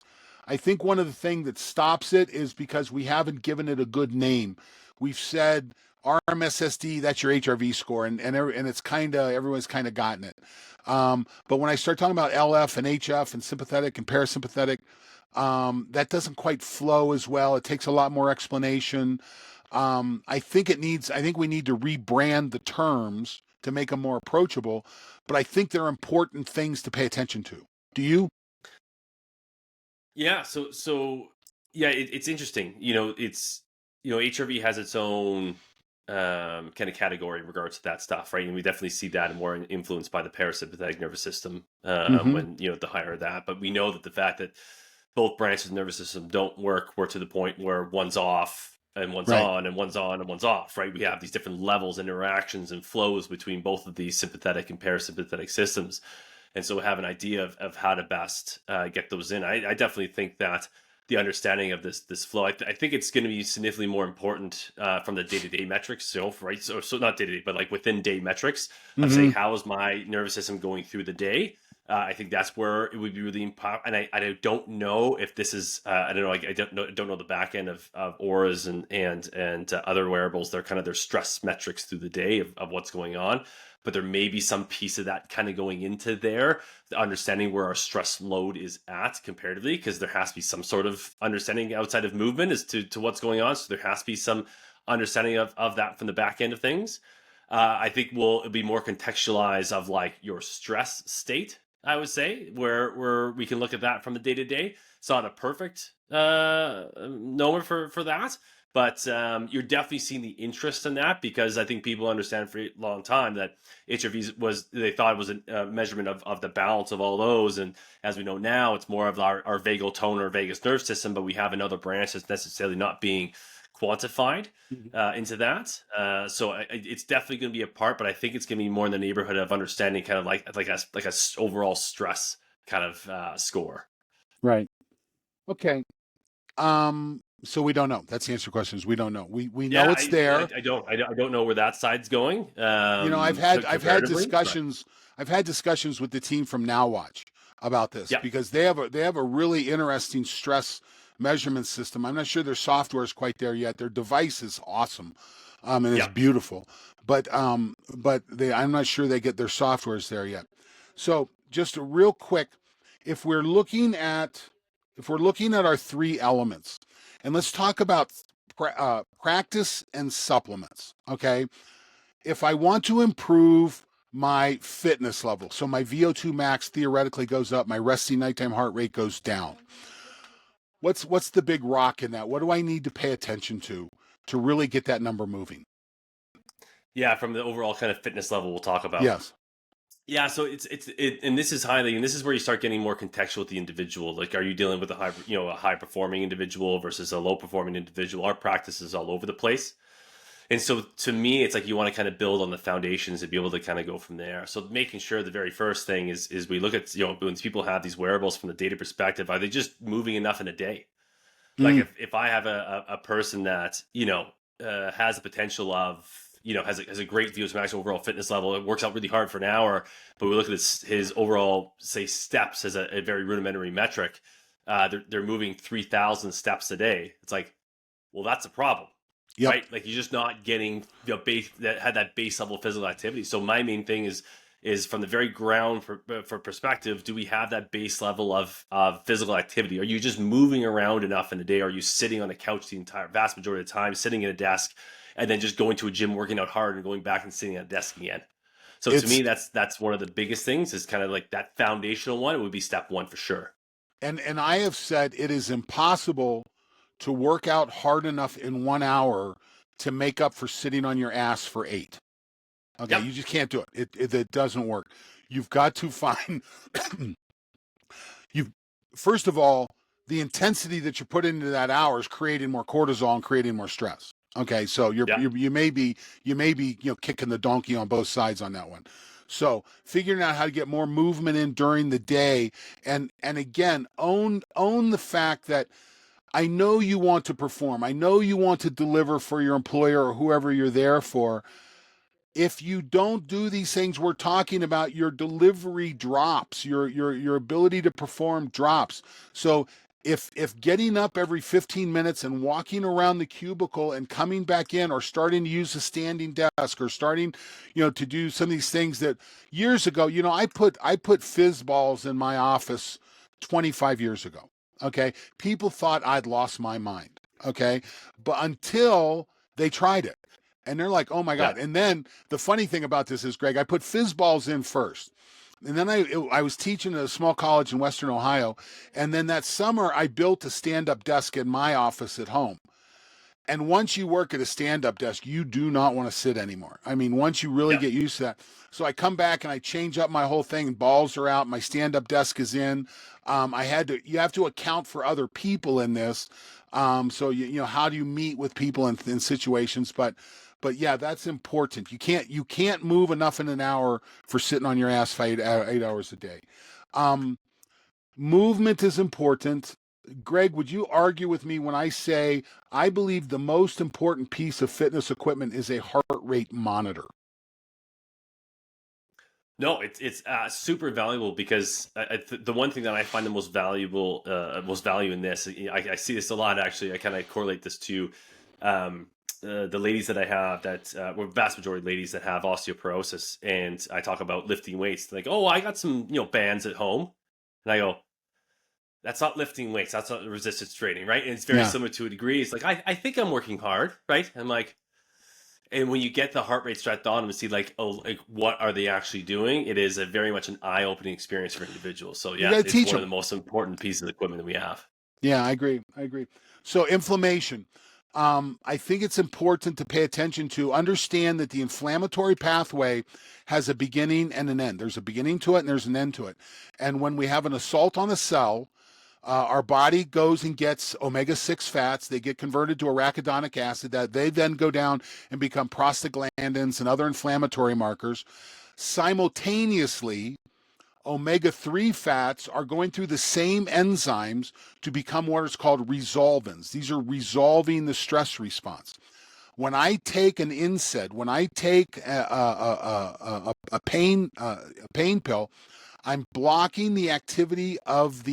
I think one of the things that stops it is because we haven't given it a good name. We've said RMSSD, that's your HRV score, and it's kind of, everyone's kind of gotten it. But when I start talking about LF and HF and sympathetic and parasympathetic, that doesn't quite flow as well. It takes a lot more explanation. I think we need to rebrand the terms to make them more approachable, but I think they're important things to pay attention to. Do you? Yeah. Yeah, it's interesting. HRV has its own kind of category in regards to that stuff, right? And we definitely see that more influenced by the parasympathetic nervous system when the higher that. But we know that the fact that both branches of the nervous system don't work, we're to the point where one's off and one's Right. on and one's on and one's off, right? We have these different levels and interactions and flows between both of these sympathetic and parasympathetic systems. And so we have an idea of how to best get those in. I definitely think that the understanding of this flow, I think it's going to be significantly more important from the day-to-day metrics. So not day-to-day, but like within day metrics of saying, how is my nervous system going through the day? I think that's where it would be really important. And I don't know if this is I don't know. I don't know the back end of auras and other wearables. They're kind of their stress metrics through the day of what's going on. But there may be some piece of that kind of going into there, the understanding where our stress load is at comparatively, because there has to be some sort of understanding outside of movement as to what's going on. So there has to be some understanding of that from the back end of things. I think it'll be more contextualized of like your stress state, I would say, where we can look at that from the day to day. It's not a perfect number for that. But you're definitely seeing the interest in that, because I think people understand for a long time that HRVs they thought it was a measurement of the balance of all those. And as we know now, it's more of our vagal tone or vagus nerve system, but we have another branch that's necessarily not being quantified into that. So it's definitely going to be a part, but I think it's going to be more in the neighborhood of understanding kind of like a overall stress kind of score. Right. Okay. So we don't know. That's the answer to questions. We don't know. We know it's there. I don't know where that side's going. I've had discussions. I've had discussions with the team from NowWatch about this because they have a really interesting stress measurement system. I'm not sure their software is quite there yet. Their device is awesome, and it's beautiful. But I'm not sure they get their softwares there yet. So just a real quick, if we're looking at our three elements, and let's talk about practice and supplements, okay? If I want to improve my fitness level, so my VO2 max theoretically goes up, my resting nighttime heart rate goes down. What's the big rock in that? What do I need to pay attention to really get that number moving? Yeah, from the overall kind of fitness level we'll talk about. Yes. Yeah, so and this is where you start getting more contextual with the individual. Like, are you dealing with a high performing individual versus a low performing individual? Our practice is all over the place. And so to me, it's like you want to kind of build on the foundations and be able to kind of go from there. So making sure the very first thing is we look at, when people have these wearables from the data perspective, are they just moving enough in a day? Like if I have a person that, has the potential of, has a great VO2 max overall fitness level, it works out really hard for an hour, but we look at his overall, say, steps as a very rudimentary metric, they're moving 3,000 steps a day. It's like, well, that's a problem. Yep. Right? Like, you're just not getting that base level of physical activity. So my main thing is from the very ground for perspective, do we have that base level of physical activity? Are you just moving around enough in a day? Are you sitting on a couch the vast majority of the time, sitting at a desk, and then just going to a gym, working out hard, and going back and sitting at a desk again? So to me, that's one of the biggest things, is kind of like that foundational one. It would be step one for sure. And I have said it is impossible to work out hard enough in 1 hour to make up for sitting on your ass for 8. Okay, You just can't do it. It doesn't work. You've got to find first of all, the intensity that you put into that hour is creating more cortisol and creating more stress. Okay, so Yeah. you may be kicking the donkey on both sides on that one. So figuring out how to get more movement in during the day, and again, own the fact that I know you want to perform. I know you want to deliver for your employer or whoever you're there for. If you don't do these things we're talking about, your delivery drops, your ability to perform drops. So if getting up every 15 minutes and walking around the cubicle and coming back in, or starting to use a standing desk, or starting to do some of these things that years ago, I put fizz balls in my office 25 years ago. Okay, people thought I'd lost my mind. Okay, but until they tried it, and they're like, oh my Yeah. God. And then the funny thing about this is, Greg, I put fizz balls in first. And then I was teaching at a small college in Western Ohio. And then that summer, I built a stand up desk in my office at home. And once you work at a stand up desk, you do not want to sit anymore. I mean, once you really Yeah. get used to that. So I come back and I change up my whole thing, and balls are out. My stand up desk is in. You have to account for other people in this. So how do you meet with people in situations? But yeah, that's important. You can't move enough in an hour for sitting on your ass for 8 hours a day. Um, Movement is important. Greg, would you argue with me when I say I believe the most important piece of fitness equipment is a heart rate monitor? No, it's super valuable because the one thing that I find the most value in this, I see this a lot actually. I kind of correlate this to the ladies that I have that well, vast majority of ladies that have osteoporosis, and I talk about lifting weights. They're like, oh, I got some bands at home, and I go, that's not lifting weights, that's not resistance training, right? And it's very Yeah. similar to a degree. It's like I think I'm working hard, right? I'm like, and when you get the heart rate strapped on and see like, oh, like what are they actually doing? It is a very much an eye-opening experience for individuals. So You yeah, got to it's teach one of the them. most important pieces of equipment that we have. Yeah, I agree. I agree. So inflammation. I think it's important to pay attention to understand that the inflammatory pathway has a beginning and an end. There's a beginning to it and there's an end to it. And when we have an assault on a cell, our body goes and gets omega-6 fats. They get converted to arachidonic acid that they then go down and become prostaglandins and other inflammatory markers. Simultaneously, omega-3 fats are going through the same enzymes to become what is called resolvins. These are resolving the stress response. When I take an NSAID, when I take a pain pill, I'm blocking the activity of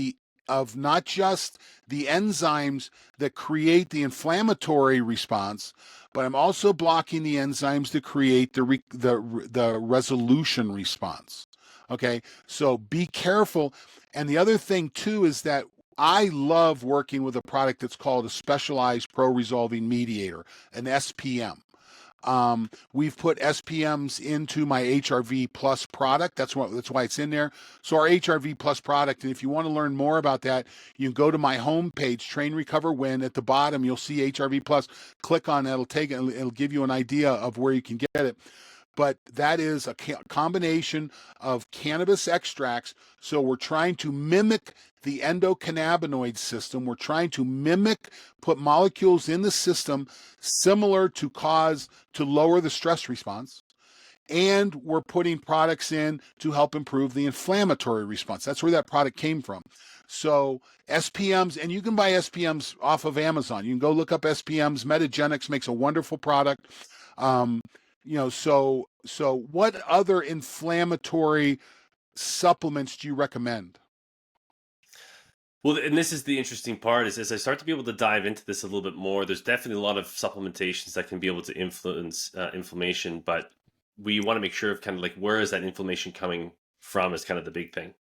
not just the enzymes that create the inflammatory response, but I'm also blocking the enzymes that create the resolution response. Okay, so be careful. And the other thing too is that I love working with a product that's called a specialized pro-resolving mediator, an SPM. We've put SPMs into my HRV Plus product. That's why it's in there. So our HRV Plus product, and if you want to learn more about that, you can go to my homepage, Train Recover Win. At the bottom, you'll see HRV Plus. Click on it. It'll give you an idea of where you can get it. But that is a combination of cannabis extracts. So we're trying to mimic the endocannabinoid system. We're trying to put molecules in the system similar to lower the stress response. And we're putting products in to help improve the inflammatory response. That's where that product came from. So SPMs, and you can buy SPMs off of Amazon. You can go look up SPMs. Metagenics makes a wonderful product. Um, so what other inflammatory supplements do you recommend? Well, and this is the interesting part is as I start to be able to dive into this a little bit more, there's definitely a lot of supplementations that can be able to influence inflammation, but we want to make sure of kind of like where is that inflammation coming from is kind of the big thing,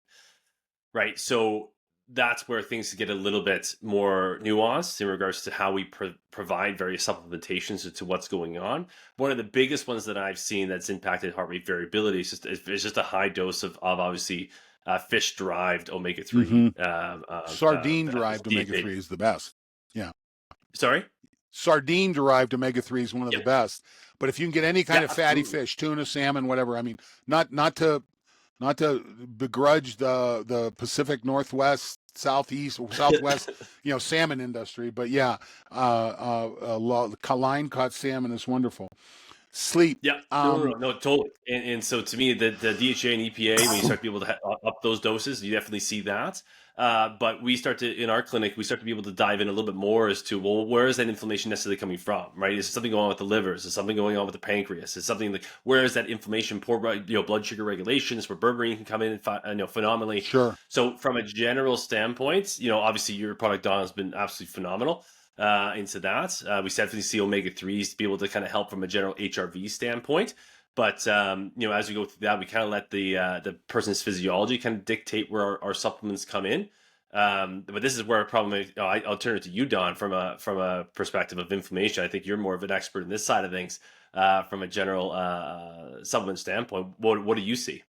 right? So that's where things get a little bit more nuanced in regards to how we provide various supplementations to what's going on. One of the biggest ones that I've seen that's impacted heart rate variability is just a high dose of obviously fish derived omega 3 Mm-hmm. Sardine derived omega DHA. 3 is the best. Yeah. Sorry. Sardine derived omega 3 is one of the Yep. best. But if you can get any kind Yeah, of fatty absolutely. fish, tuna, salmon, whatever, I mean, not to Not to begrudge the Pacific Northwest, Southeast, or Southwest, salmon industry, but yeah, line caught salmon is wonderful. Sleep. Yeah, no, totally. And so to me, the DHA and EPA, when you start to be able to up those doses, you definitely see that. But we start to, in our clinic, we start to be able to dive in a little bit more as to, well, where is that inflammation necessarily coming from, right? Is something going on with the liver? Is something going on with the pancreas? Is something like, where is that inflammation, poor, blood sugar regulations, where berberine can come in phenomenally. Sure. So from a general standpoint, obviously your product, Don, has been absolutely phenomenal into that. We definitely see omega-3s to be able to kind of help from a general HRV standpoint. But as we go through that, we kind of let the person's physiology kind of dictate where our supplements come in. But this is where a problem is. I'll turn it to you, Don, from a perspective of inflammation. I think you're more of an expert in this side of things from a general supplement standpoint. What do you see?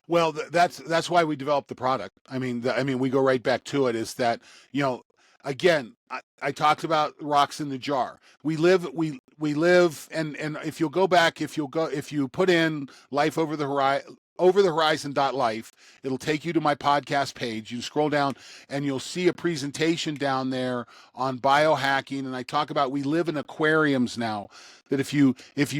Well, that's why we developed the product. I mean, we go right back to it. Is that again, I talked about rocks in the jar. We live, and if you'll go back, if you put in life over the horizon.life, it'll take you to my podcast page. You scroll down and you'll see a presentation down there on biohacking, and I talk about we live in aquariums now. That if you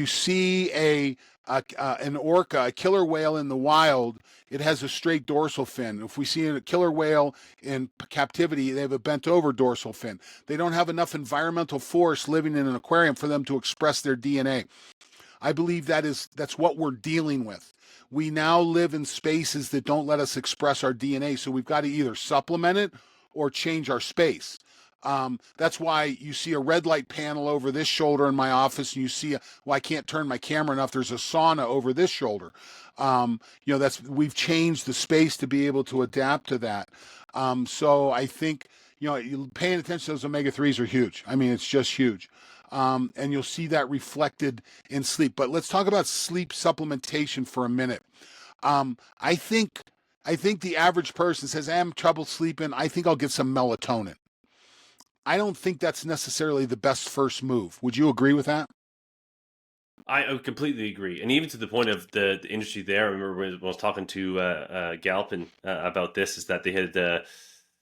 see an orca, a killer whale in the wild, it has a straight dorsal fin. If we see a killer whale in captivity, they have a bent over dorsal fin. They don't have enough environmental force living in an aquarium for them to express their DNA. I believe that's what we're dealing with. We now live in spaces that don't let us express our DNA, so we've got to either supplement it or change our space. That's why you see a red light panel over this shoulder in my office, and you see, I can't turn my camera enough. There's a sauna over this shoulder. We've changed the space to be able to adapt to that. So I think, paying attention to those omega-3s are huge. I mean, it's just huge. And you'll see that reflected in sleep. But let's talk about sleep supplementation for a minute. I think the average person says, I'm trouble sleeping. I think I'll get some melatonin. I don't think that's necessarily the best first move. Would you agree with that? I completely agree, and even to the point of the industry there. I remember when I was talking to Galpin about this, is that they had an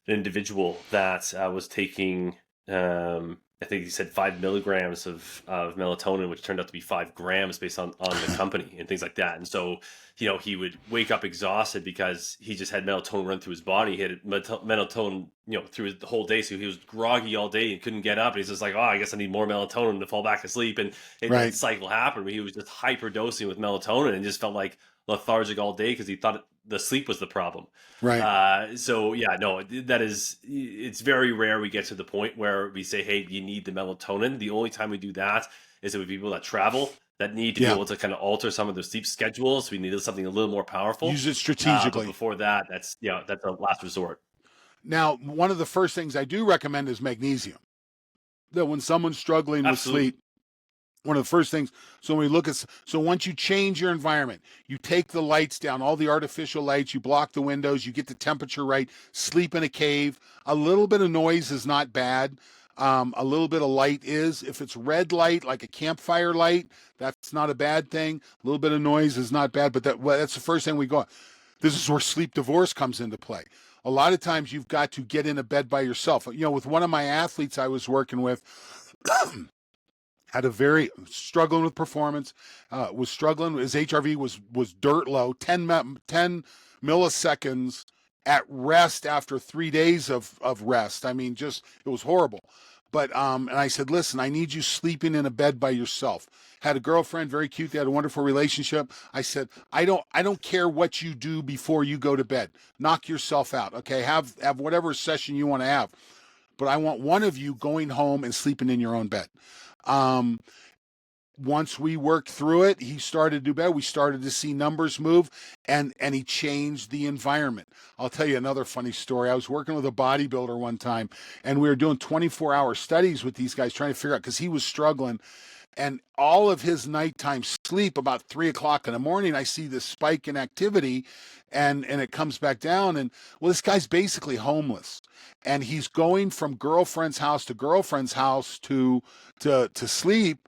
individual that was taking, I think he said 5 milligrams of melatonin, which turned out to be 5 grams based on the company and things like that. And so, he would wake up exhausted because he just had melatonin run through his body. He had melatonin, through the whole day. So he was groggy all day and couldn't get up. And he's just like, I guess I need more melatonin to fall back asleep. And Right. that cycle happened where he was just hyperdosing with melatonin and just felt like lethargic all day because he thought the sleep was the problem. Right. So yeah, no, it's very rare we get to the point where we say, hey, you need the melatonin. The only time we do that is with people that travel, that need to be able to kind of alter some of their sleep schedules. We need something a little more powerful. Use it strategically. But before that, that's a last resort. Now, one of the first things I do recommend is magnesium. That when someone's struggling Absolutely. with sleep, one of the first things, so when we look at, so once you change your environment, you take the lights down, all the artificial lights, you block the windows, you get the temperature right, sleep in a cave. A little bit of noise is not bad. A little bit of light is. If it's red light, like a campfire light, that's not a bad thing. A little bit of noise is not bad, but that's the first thing we go. This is where sleep divorce comes into play. A lot of times you've got to get in a bed by yourself. With one of my athletes I was working with, had a very struggling with performance, was struggling. His HRV was dirt low, 10 milliseconds at rest after 3 days of rest. I mean, just, it was horrible. But, and I said, listen, I need you sleeping in a bed by yourself. Had a girlfriend, very cute. They had a wonderful relationship. I said, I don't care what you do before you go to bed. Knock yourself out. Okay. Have whatever session you want to have. But I want one of you going home and sleeping in your own bed. Once we worked through it, he started to do better. We started to see numbers move, and he changed the environment. I'll tell you another funny story. I was working with a bodybuilder one time, and we were doing 24-hour studies with these guys trying to figure out, because he was struggling. And all of his nighttime sleep, about 3 o'clock in the morning, I see this spike in activity, and it comes back down. And well, this guy's basically homeless, and he's going from girlfriend's house to girlfriend's house to sleep,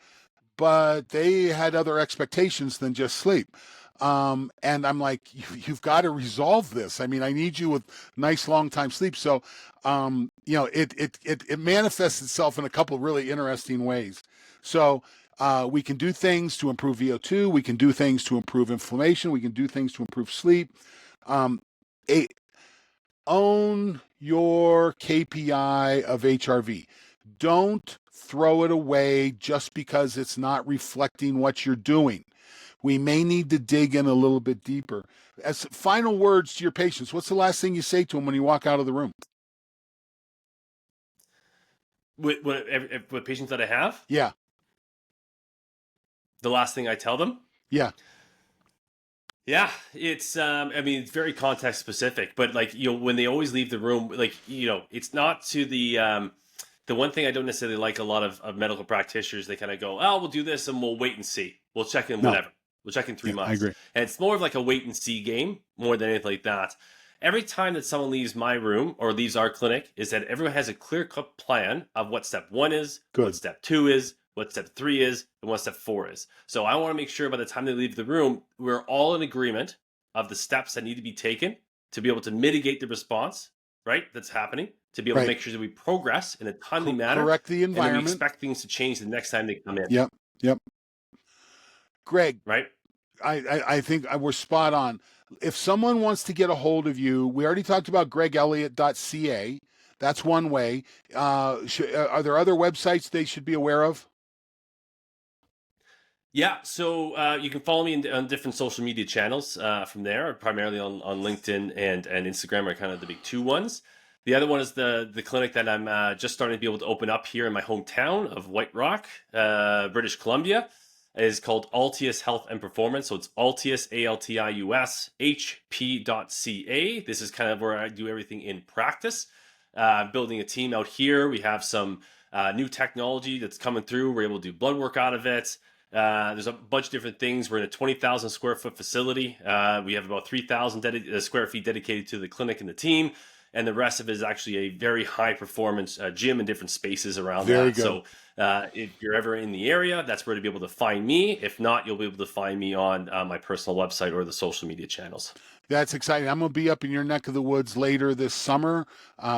but they had other expectations than just sleep. And I'm like, you've got to resolve this. I mean, I need you with nice long time sleep. So, it manifests itself in a couple of really interesting ways. So, we can do things to improve VO2. We can do things to improve inflammation. We can do things to improve sleep. Um, a, Own your KPI of HRV. Don't throw it away just because it's not reflecting what you're doing. We may need to dig in a little bit deeper. As final words to your patients, what's the last thing you say to them when you walk out of the room? With patients that I have, Yeah, the last thing I tell them, yeah, yeah, it's I mean, it's very context specific, but like, when they always leave the room, like, it's not to the one thing I don't necessarily like a lot of medical practitioners, they kind of go, oh, we'll do this and we'll wait and see. We'll check in no, whenever. We'll check in three yeah, I months. agree. And it's more of like a wait and see game more than anything like that. Every time that someone leaves my room or leaves our clinic, is that everyone has a clear cut plan of what step one is, what Good. step two is, what step three is, and what step four is. So I want to make sure by the time they leave the room, we're all in agreement of the steps that need to be taken to be able to mitigate the response, right, that's happening, to be able to Right. make sure that we progress in a timely manner, Correct the and then we environment. expect things to change the next time they come in, Yep. Yep. Greg, right? I think we're spot on. If someone wants to get a hold of you, we already talked about gregelliot.ca. That's one way. Are there other websites they should be aware of? Yeah, so you can follow me on different social media channels from there, primarily on LinkedIn and Instagram are kind of the big two ones. The other one is the clinic that I'm just starting to be able to open up here in my hometown of White Rock, British Columbia. It is called Altius Health and Performance. So it's Altius, Altius, HP.ca. This is kind of where I do everything in practice. Building a team out here. We have some new technology that's coming through. We're able to do blood work out of it. There's a bunch of different things. We're in a 20,000 square foot facility. We have about 3,000 square feet dedicated to the clinic and the team. And the rest of it is actually a very high performance gym and different spaces around Very that. good. So if you're ever in the area, that's where to be able to find me. If not, you'll be able to find me on my personal website or the social media channels. That's exciting. I'm going to be up in your neck of the woods later this summer.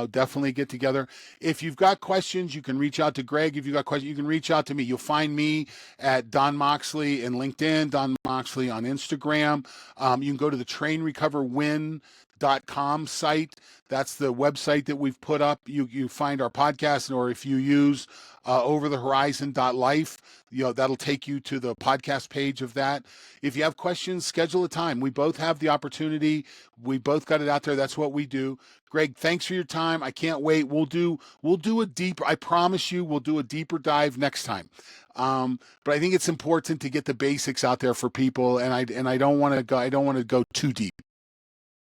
Definitely get together. If you've got questions, you can reach out to Greg. If you've got questions, you can reach out to me. You'll find me at Don Moxley in LinkedIn, Don Moxley on Instagram. You can go to the trainrecoverwin.com site. That's the website that we've put up. You find our podcast, or if you use overthehorizon.life, that'll take you to the podcast page of that. If you have questions, schedule a time. We both have the opportunity. We both got it out there. That's what we do. Greg, thanks for your time. I can't wait. We'll do a deeper, I promise you, we'll do a deeper dive next time. But I think it's important to get the basics out there for people, and I don't want to go too deep.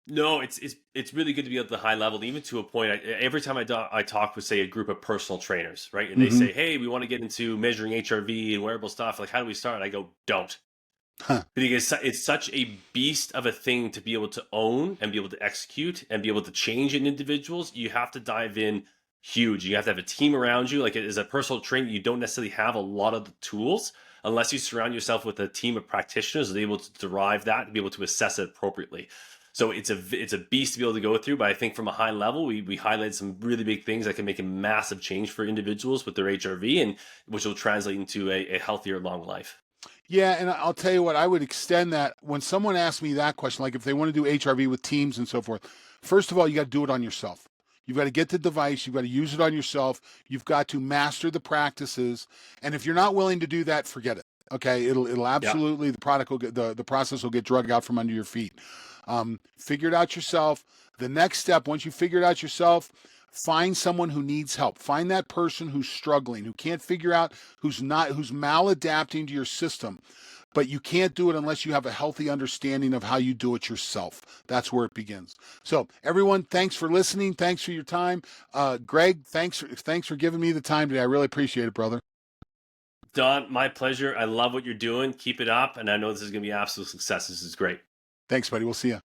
No, it's really good to be at the high level, even to a point. Every time I talk with, say, a group of personal trainers, right, and they Mm-hmm. say, "Hey, we want to get into measuring HRV and wearable stuff. Like, how do we start?" I go, "Don't," Huh. because it's such a beast of a thing to be able to own and be able to execute and be able to change in individuals. You have to dive in huge. You have to have a team around you. Like, as a personal trainer, you don't necessarily have a lot of the tools unless you surround yourself with a team of practitioners that are able to derive that and be able to assess it appropriately. So it's a beast to be able to go through, but I think from a high level, we highlight some really big things that can make a massive change for individuals with their HRV, and which will translate into a healthier, long life. Yeah, and I'll tell you what, I would extend that when someone asks me that question, like if they want to do HRV with teams and so forth. First of all, you got to do it on yourself. You've got to get the device. You've got to use it on yourself. You've got to master the practices. And if you're not willing to do that, forget it. Okay, it'll Yeah. absolutely, the product will get the process will get dragged out from under your feet. Figure it out yourself. The next step, once you figure it out yourself, find someone who needs help. Find that person who's struggling, who can't figure out, who's maladapting to your system. But you can't do it unless you have a healthy understanding of how you do it yourself. That's where it begins. So, everyone, thanks for listening. Thanks for your time. Greg, thanks for giving me the time today. I really appreciate it, brother. Don, my pleasure. I love what you're doing. Keep it up, and I know this is going to be an absolute success. This is great. Thanks, buddy. We'll see you.